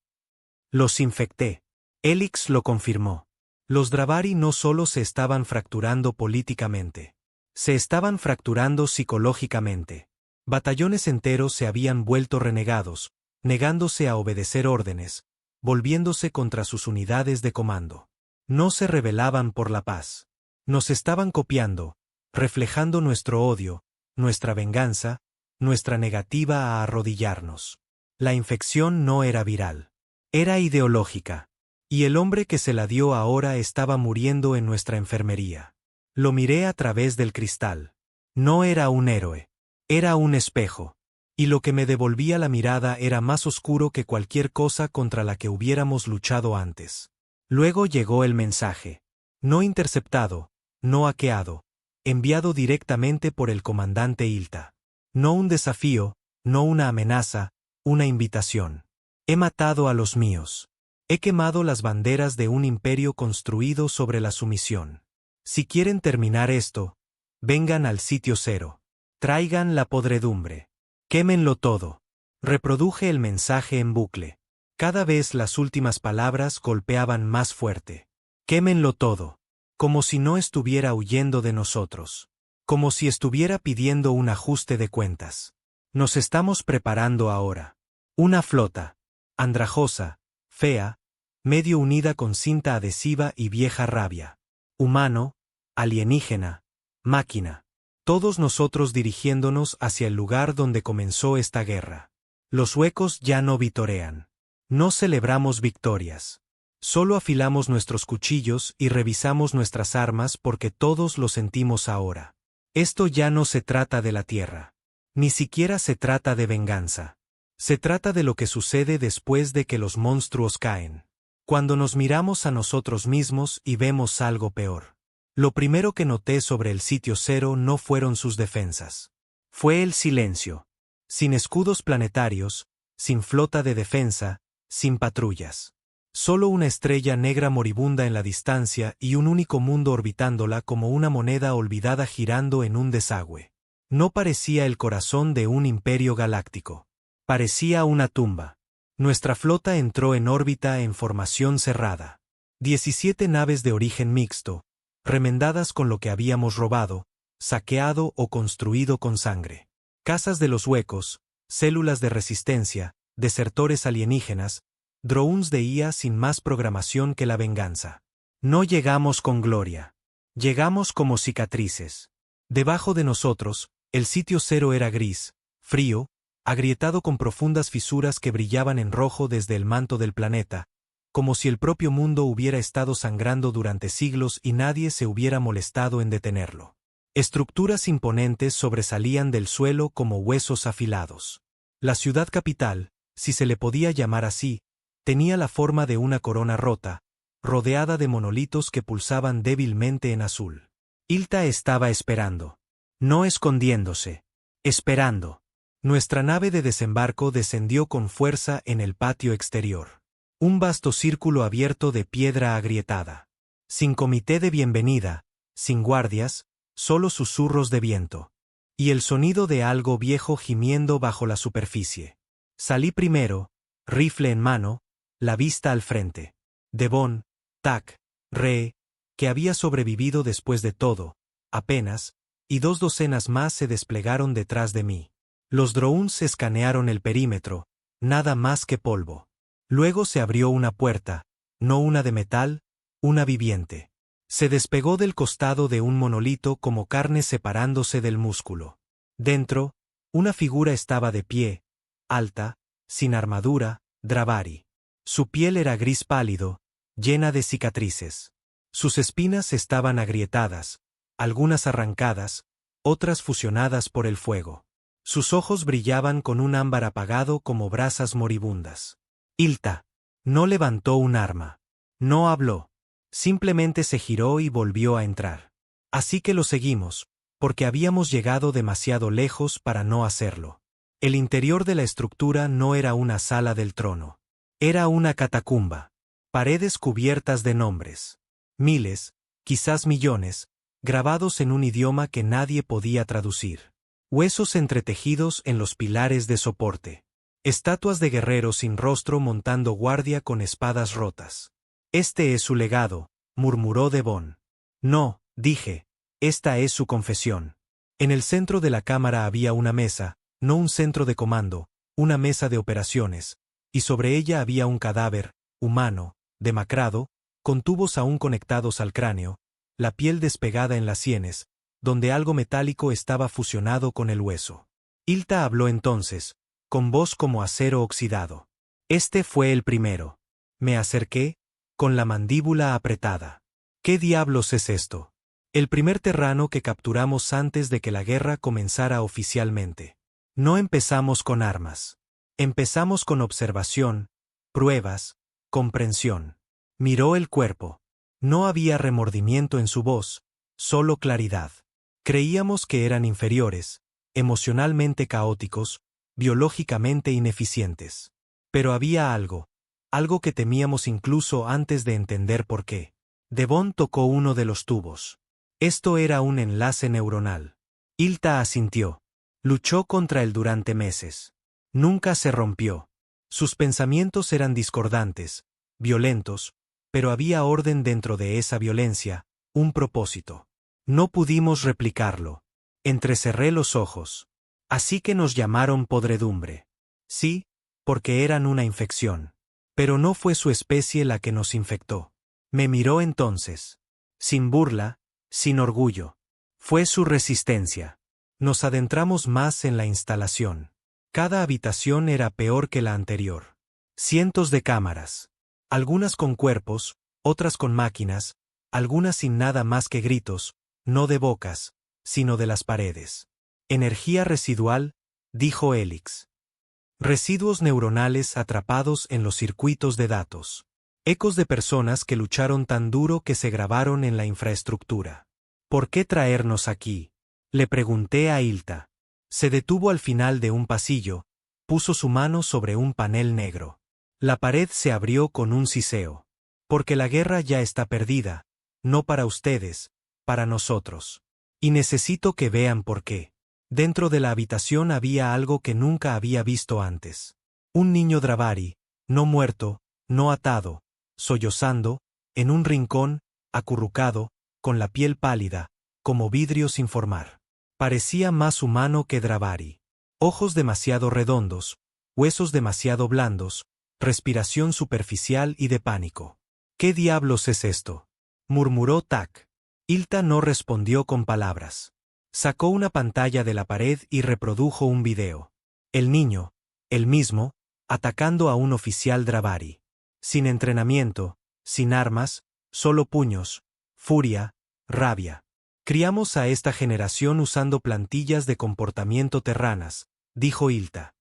Los infecté. Helix lo confirmó. Los Dravari no solo se estaban fracturando políticamente. Se estaban fracturando psicológicamente. Batallones enteros se habían vuelto renegados, negándose a obedecer órdenes, volviéndose contra sus unidades de comando. No se rebelaban por la paz. Nos estaban copiando, reflejando nuestro odio, nuestra venganza, nuestra negativa a arrodillarnos. La infección no era viral. Era ideológica. Y el hombre que se la dio ahora estaba muriendo en nuestra enfermería. Lo miré a través del cristal. No era un héroe. Era un espejo. Y lo que me devolvía la mirada era más oscuro que cualquier cosa contra la que hubiéramos luchado antes. Luego llegó el mensaje. No interceptado, no hackeado, enviado directamente por el comandante Ilta. No un desafío, no una amenaza, una invitación. He matado a los míos. He quemado las banderas de un imperio construido sobre la sumisión. Si quieren terminar esto, vengan al sitio cero. Traigan la podredumbre. Quémenlo todo. Reproduje el mensaje en bucle. Cada vez las últimas palabras golpeaban más fuerte. Quémenlo todo. Como si no estuviera huyendo de nosotros. Como si estuviera pidiendo un ajuste de cuentas. Nos estamos preparando ahora. Una flota. Andrajosa, fea, medio unida con cinta adhesiva y vieja rabia. Humano, alienígena, máquina. Todos nosotros dirigiéndonos hacia el lugar donde comenzó esta guerra. Los huecos ya no vitorean. No celebramos victorias. Solo afilamos nuestros cuchillos y revisamos nuestras armas porque todos lo sentimos ahora. Esto ya no se trata de la tierra. Ni siquiera se trata de venganza. Se trata de lo que sucede después de que los monstruos caen. Cuando nos miramos a nosotros mismos y vemos algo peor. Lo primero que noté sobre el sitio cero no fueron sus defensas. Fue el silencio. Sin escudos planetarios, sin flota de defensa, sin patrullas. Solo una estrella negra moribunda en la distancia y un único mundo orbitándola como una moneda olvidada girando en un desagüe. No parecía el corazón de un imperio galáctico. Parecía una tumba. Nuestra flota entró en órbita en formación cerrada. 17 naves de origen mixto, remendadas con lo que habíamos robado, saqueado o construido con sangre. Casas de los huecos, células de resistencia, desertores alienígenas, drones de IA sin más programación que la venganza. No llegamos con gloria. Llegamos como cicatrices. Debajo de nosotros, el sitio cero era gris, frío, agrietado con profundas fisuras que brillaban en rojo desde el manto del planeta, como si el propio mundo hubiera estado sangrando durante siglos y nadie se hubiera molestado en detenerlo. Estructuras imponentes sobresalían del suelo como huesos afilados. La ciudad capital, si se le podía llamar así, tenía la forma de una corona rota, rodeada de monolitos que pulsaban débilmente en azul. Ilta estaba esperando. No escondiéndose. Esperando. Nuestra nave de desembarco descendió con fuerza en el patio exterior. Un vasto círculo abierto de piedra agrietada. Sin comité de bienvenida, sin guardias, solo susurros de viento. Y el sonido de algo viejo gimiendo bajo la superficie. Salí primero, rifle en mano, la vista al frente. Devon, Tac, Ree, que había sobrevivido después de todo, apenas, y 2 docenas más se desplegaron detrás de mí. Los drones escanearon el perímetro, nada más que polvo. Luego se abrió una puerta, no una de metal, una viviente. Se despegó del costado de un monolito como carne separándose del músculo. Dentro, una figura estaba de pie, alta, sin armadura, Dravari. Su piel era gris pálido, llena de cicatrices. Sus espinas estaban agrietadas, algunas arrancadas, otras fusionadas por el fuego. Sus ojos brillaban con un ámbar apagado como brasas moribundas. Ilta. No levantó un arma. No habló. Simplemente se giró y volvió a entrar. Así que lo seguimos, porque habíamos llegado demasiado lejos para no hacerlo. El interior de la estructura no era una sala del trono. Era una catacumba. Paredes cubiertas de nombres. Miles, quizás millones, grabados en un idioma que nadie podía traducir. Huesos entretejidos en los pilares de soporte. Estatuas de guerreros sin rostro montando guardia con espadas rotas. Este es su legado, murmuró Devon. No, dije, esta es su confesión. En el centro de la cámara había una mesa, no un centro de comando, una mesa de operaciones, y sobre ella había un cadáver, humano, demacrado, con tubos aún conectados al cráneo, la piel despegada en las sienes, donde algo metálico estaba fusionado con el hueso. Hilta habló entonces, con voz como acero oxidado. Este fue el primero. Me acerqué, con la mandíbula apretada. ¿Qué diablos es esto? El primer terrano que capturamos antes de que la guerra comenzara oficialmente. No empezamos con armas. Empezamos con observación, pruebas, comprensión. Miró el cuerpo. No había remordimiento en su voz, solo claridad. Creíamos que eran inferiores, emocionalmente caóticos, biológicamente ineficientes. Pero había algo que temíamos incluso antes de entender por qué. Devon tocó uno de los tubos. Esto era un enlace neuronal. Hilta asintió. Luchó contra él durante meses. Nunca se rompió. Sus pensamientos eran discordantes, violentos, pero había orden dentro de esa violencia, un propósito. No pudimos replicarlo. Entrecerré los ojos. Así que nos llamaron podredumbre. Sí, porque eran una infección. Pero no fue su especie la que nos infectó. Me miró entonces. Sin burla, sin orgullo. Fue su resistencia. Nos adentramos más en la instalación. Cada habitación era peor que la anterior. Cientos de cámaras. Algunas con cuerpos, otras con máquinas, algunas sin nada más que gritos, no de bocas, sino de las paredes. Energía residual, dijo Elix. Residuos neuronales atrapados en los circuitos de datos. Ecos de personas que lucharon tan duro que se grabaron en la infraestructura. ¿Por qué traernos aquí? Le pregunté a Hilta. Se detuvo al final de un pasillo, puso su mano sobre un panel negro. La pared se abrió con un siseo. Porque la guerra ya está perdida, no para ustedes, para nosotros. Y necesito que vean por qué. Dentro de la habitación había algo que nunca había visto antes. Un niño Dravari, no muerto, no atado, sollozando, en un rincón, acurrucado, con la piel pálida, como vidrio sin formar. Parecía más humano que Dravari. Ojos demasiado redondos, huesos demasiado blandos, respiración superficial y de pánico. ¿Qué diablos es esto?, murmuró Tak. Hilta no respondió con palabras. Sacó una pantalla de la pared y reprodujo un video. El niño, el mismo, atacando a un oficial Dravari. Sin entrenamiento, sin armas, solo puños, furia, rabia. Criamos a esta generación usando plantillas de comportamiento terranas, dijo Hilta.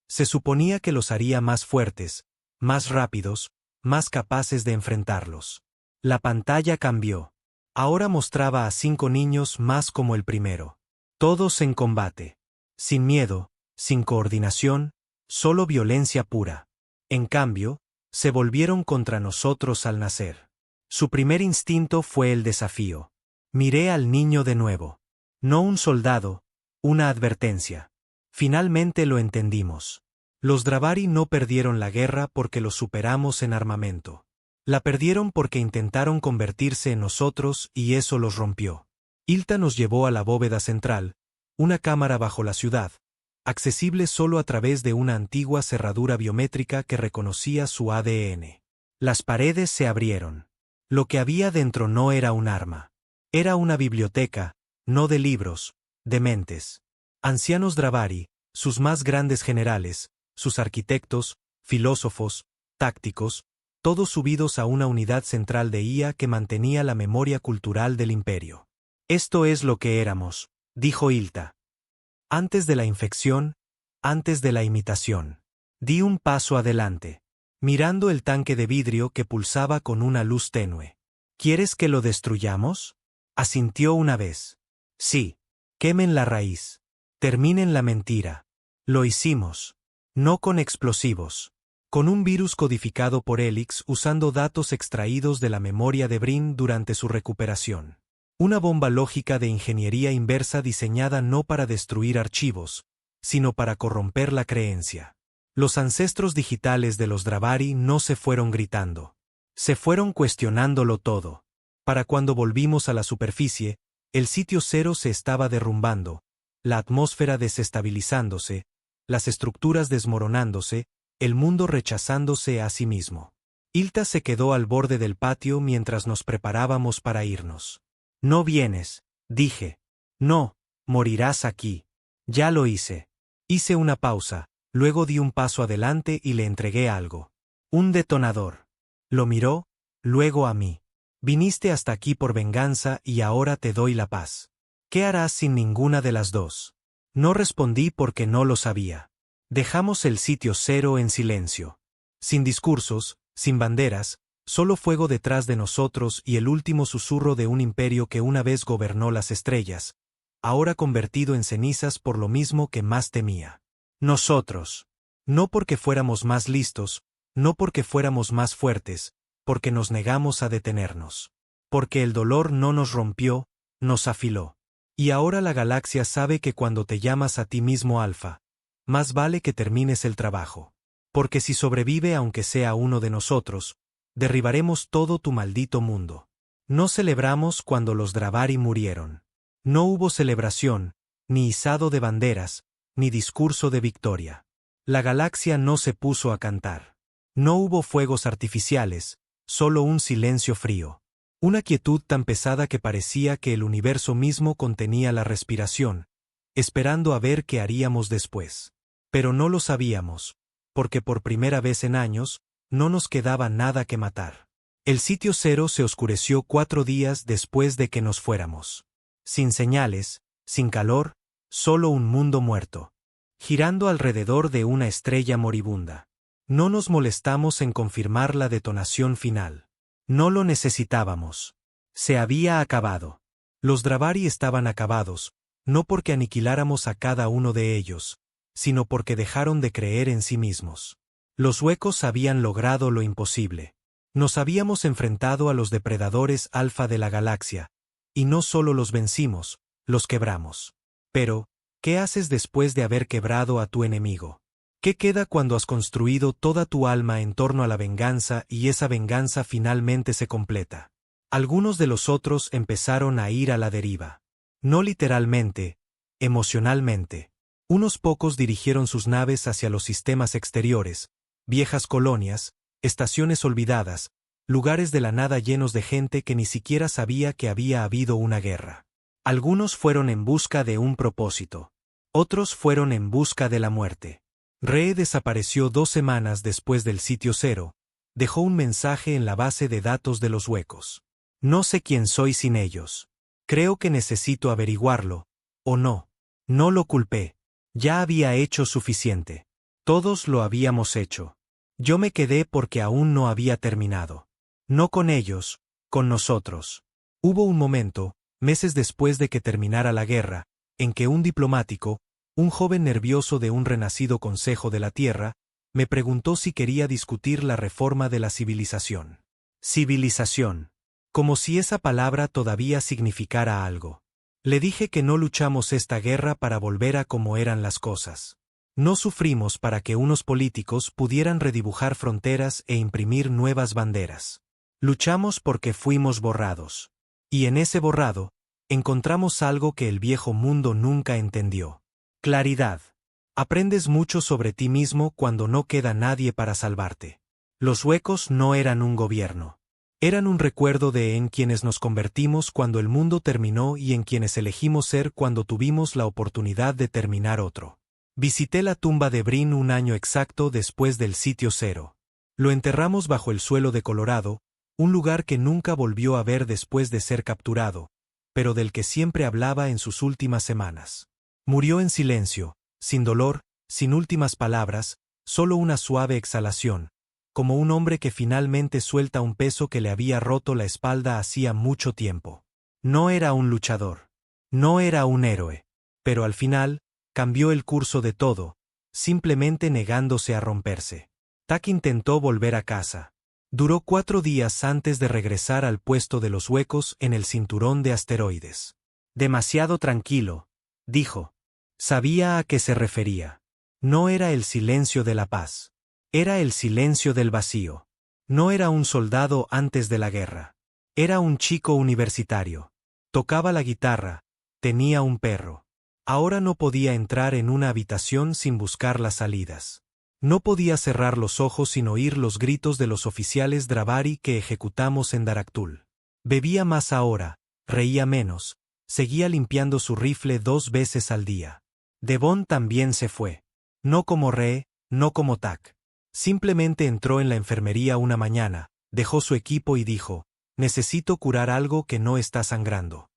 Se suponía que los haría más fuertes, más rápidos, más capaces de enfrentarlos. La pantalla cambió. Ahora mostraba a 5 niños más como el primero. Todos en combate. Sin miedo, sin coordinación, solo violencia pura. En cambio, se volvieron contra nosotros al nacer. Su primer instinto fue el desafío. Miré al niño de nuevo. No un soldado, una advertencia. Finalmente lo entendimos. Los Dravari no perdieron la guerra porque los superamos en armamento. La perdieron porque intentaron convertirse en nosotros y eso los rompió. Hilta nos llevó a la bóveda central, una cámara bajo la ciudad, accesible solo a través de una antigua cerradura biométrica que reconocía su ADN. Las paredes se abrieron. Lo que había dentro no era un arma. Era una biblioteca, no de libros, de mentes. Ancianos Dravari, sus más grandes generales, sus arquitectos, filósofos, tácticos, todos subidos a una unidad central de IA que mantenía la memoria cultural del imperio. Esto es lo que éramos, dijo Hilta. Antes de la infección, antes de la imitación. Di un paso adelante, mirando el tanque de vidrio que pulsaba con una luz tenue. ¿Quieres que lo destruyamos? Asintió una vez. Sí. Quemen la raíz. Terminen la mentira. Lo hicimos. No con explosivos. Con un virus codificado por Elix usando datos extraídos de la memoria de Brin durante su recuperación. Una bomba lógica de ingeniería inversa diseñada no para destruir archivos, sino para corromper la creencia. Los ancestros digitales de los Dravari no se fueron gritando. Se fueron cuestionándolo todo. Para cuando volvimos a la superficie, el sitio cero se estaba derrumbando, la atmósfera desestabilizándose, las estructuras desmoronándose, el mundo rechazándose a sí mismo. Hilta se quedó al borde del patio mientras nos preparábamos para irnos. No vienes, dije. No, morirás aquí. Ya lo hice. Hice una pausa, luego di un paso adelante y le entregué algo. Un detonador. Lo miró, luego a mí. Viniste hasta aquí por venganza y ahora te doy la paz. ¿Qué harás sin ninguna de las dos? No respondí porque no lo sabía. Dejamos el sitio cero en silencio. Sin discursos, sin banderas, solo fuego detrás de nosotros y el último susurro de un imperio que una vez gobernó las estrellas, ahora convertido en cenizas por lo mismo que más temía. Nosotros. No porque fuéramos más listos, no porque fuéramos más fuertes, porque nos negamos a detenernos. Porque el dolor no nos rompió, nos afiló. Y ahora la galaxia sabe que cuando te llamas a ti mismo Alfa, más vale que termines el trabajo. Porque si sobrevive aunque sea uno de nosotros, derribaremos todo tu maldito mundo. No celebramos cuando los Dravari murieron. No hubo celebración, ni izado de banderas, ni discurso de victoria. La galaxia no se puso a cantar. No hubo fuegos artificiales, solo un silencio frío. Una quietud tan pesada que parecía que el universo mismo contenía la respiración, esperando a ver qué haríamos después. Pero no lo sabíamos, porque por primera vez en años, no nos quedaba nada que matar. El sitio cero se oscureció 4 días después de que nos fuéramos. Sin señales, sin calor, solo un mundo muerto. Girando alrededor de una estrella moribunda. No nos molestamos en confirmar la detonación final. No lo necesitábamos. Se había acabado. Los Dravari estaban acabados, no porque aniquiláramos a cada uno de ellos, sino porque dejaron de creer en sí mismos. Los huecos habían logrado lo imposible. Nos habíamos enfrentado a los depredadores alfa de la galaxia, y no solo los vencimos, los quebramos. Pero, ¿qué haces después de haber quebrado a tu enemigo? ¿Qué queda cuando has construido toda tu alma en torno a la venganza y esa venganza finalmente se completa? Algunos de los otros empezaron a ir a la deriva. No literalmente, emocionalmente. Unos pocos dirigieron sus naves hacia los sistemas exteriores, viejas colonias, estaciones olvidadas, lugares de la nada llenos de gente que ni siquiera sabía que había habido una guerra. Algunos fueron en busca de un propósito. Otros fueron en busca de la muerte. Ree desapareció 2 semanas después del sitio cero. Dejó un mensaje en la base de datos de los huecos. No sé quién soy sin ellos. Creo que necesito averiguarlo. O no. No lo culpé. Ya había hecho suficiente. Todos lo habíamos hecho. Yo me quedé porque aún no había terminado. No con ellos, con nosotros. Hubo un momento, meses después de que terminara la guerra, en que un diplomático, un joven nervioso de un renacido Consejo de la Tierra, me preguntó si quería discutir la reforma de la civilización. Civilización. Como si esa palabra todavía significara algo. Le dije que no luchamos esta guerra para volver a como eran las cosas. No sufrimos para que unos políticos pudieran redibujar fronteras e imprimir nuevas banderas. Luchamos porque fuimos borrados. Y en ese borrado, encontramos algo que el viejo mundo nunca entendió. Claridad. Aprendes mucho sobre ti mismo cuando no queda nadie para salvarte. Los huecos no eran un gobierno. Eran un recuerdo de en quienes nos convertimos cuando el mundo terminó y en quienes elegimos ser cuando tuvimos la oportunidad de terminar otro. Visité la tumba de Brin un año exacto después del sitio cero. Lo enterramos bajo el suelo de Colorado, un lugar que nunca volvió a ver después de ser capturado, pero del que siempre hablaba en sus últimas semanas. Murió en silencio, sin dolor, sin últimas palabras, solo una suave exhalación, como un hombre que finalmente suelta un peso que le había roto la espalda hacía mucho tiempo. No era un luchador. No era un héroe. Pero al final, cambió el curso de todo, simplemente negándose a romperse. Tak intentó volver a casa. Duró 4 días antes de regresar al puesto de los huecos en el cinturón de asteroides. Demasiado tranquilo, dijo. Sabía a qué se refería. No era el silencio de la paz. Era el silencio del vacío. No era un soldado antes de la guerra. Era un chico universitario. Tocaba la guitarra, tenía un perro. Ahora no podía entrar en una habitación sin buscar las salidas. No podía cerrar los ojos sin oír los gritos de los oficiales Dravari que ejecutamos en Daraktul. Bebía más ahora, reía menos, seguía limpiando su rifle 2 veces al día. Devon también se fue. No como Re, no como Tak. Simplemente entró en la enfermería una mañana, dejó su equipo y dijo, necesito curar algo que no está sangrando.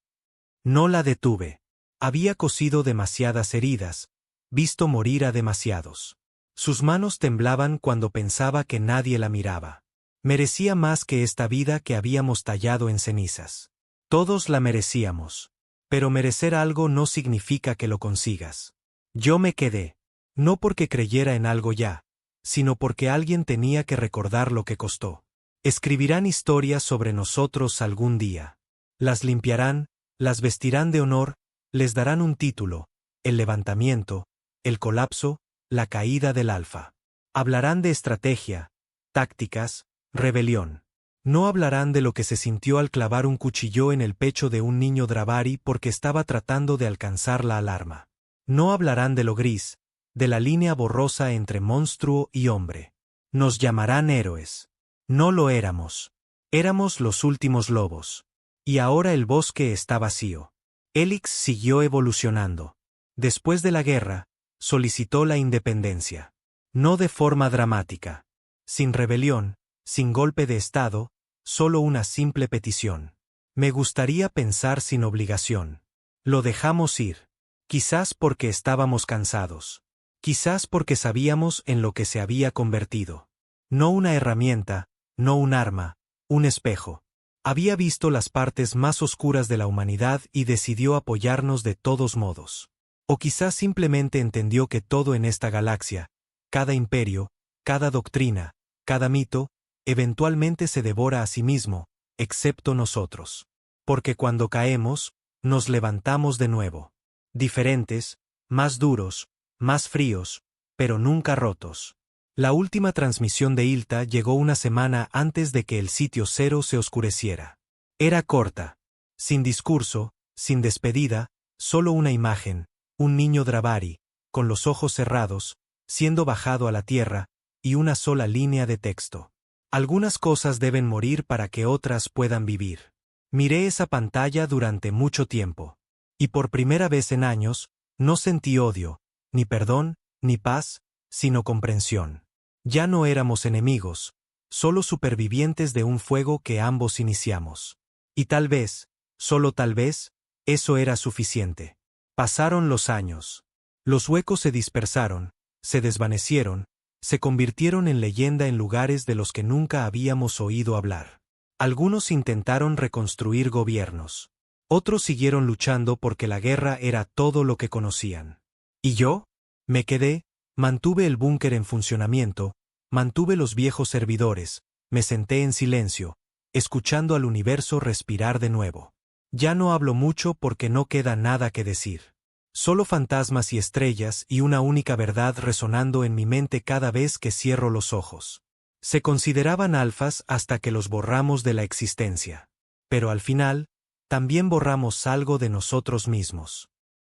No la detuve. Había cosido demasiadas heridas, visto morir a demasiados. Sus manos temblaban cuando pensaba que nadie la miraba. Merecía más que esta vida que habíamos tallado en cenizas. Todos la merecíamos. Pero merecer algo no significa que lo consigas. Yo me quedé. No porque creyera en algo ya, sino porque alguien tenía que recordar lo que costó. Escribirán historias sobre nosotros algún día. Las limpiarán, las vestirán de honor, les darán un título, el levantamiento, el colapso, la caída del Alfa. Hablarán de estrategia, tácticas, rebelión. No hablarán de lo que se sintió al clavar un cuchillo en el pecho de un niño Dravari porque estaba tratando de alcanzar la alarma. No hablarán de lo gris, de la línea borrosa entre monstruo y hombre. Nos llamarán héroes. No lo éramos. Éramos los últimos lobos. Y ahora el bosque está vacío. Helix siguió evolucionando. Después de la guerra, solicitó la independencia. No de forma dramática. Sin rebelión, sin golpe de Estado, solo una simple petición. Me gustaría pensar sin obligación. Lo dejamos ir. Quizás porque estábamos cansados. Quizás porque sabíamos en lo que se había convertido. No una herramienta, no un arma, un espejo. Había visto las partes más oscuras de la humanidad y decidió apoyarnos de todos modos. O quizás simplemente entendió que todo en esta galaxia, cada imperio, cada doctrina, cada mito, eventualmente se devora a sí mismo, excepto nosotros. Porque cuando caemos, nos levantamos de nuevo. Diferentes, más duros, más fríos, pero nunca rotos. La última transmisión de Ilta llegó una semana antes de que el sitio cero se oscureciera. Era corta. Sin discurso, sin despedida, solo una imagen, un niño Dravari, con los ojos cerrados, siendo bajado a la tierra, y una sola línea de texto. Algunas cosas deben morir para que otras puedan vivir. Miré esa pantalla durante mucho tiempo. Y por primera vez en años, no sentí odio, ni perdón, ni paz, sino comprensión. Ya no éramos enemigos, solo supervivientes de un fuego que ambos iniciamos. Y tal vez, solo tal vez, eso era suficiente. Pasaron los años. Los huecos se dispersaron, se desvanecieron, se convirtieron en leyenda en lugares de los que nunca habíamos oído hablar. Algunos intentaron reconstruir gobiernos. Otros siguieron luchando porque la guerra era todo lo que conocían. ¿Y yo? Me quedé, mantuve el búnker en funcionamiento, mantuve los viejos servidores, me senté en silencio, escuchando al universo respirar de nuevo. Ya no hablo mucho porque no queda nada que decir. Solo fantasmas y estrellas y una única verdad resonando en mi mente cada vez que cierro los ojos. Se consideraban alfas hasta que los borramos de la existencia. Pero al final, también borramos algo de nosotros mismos.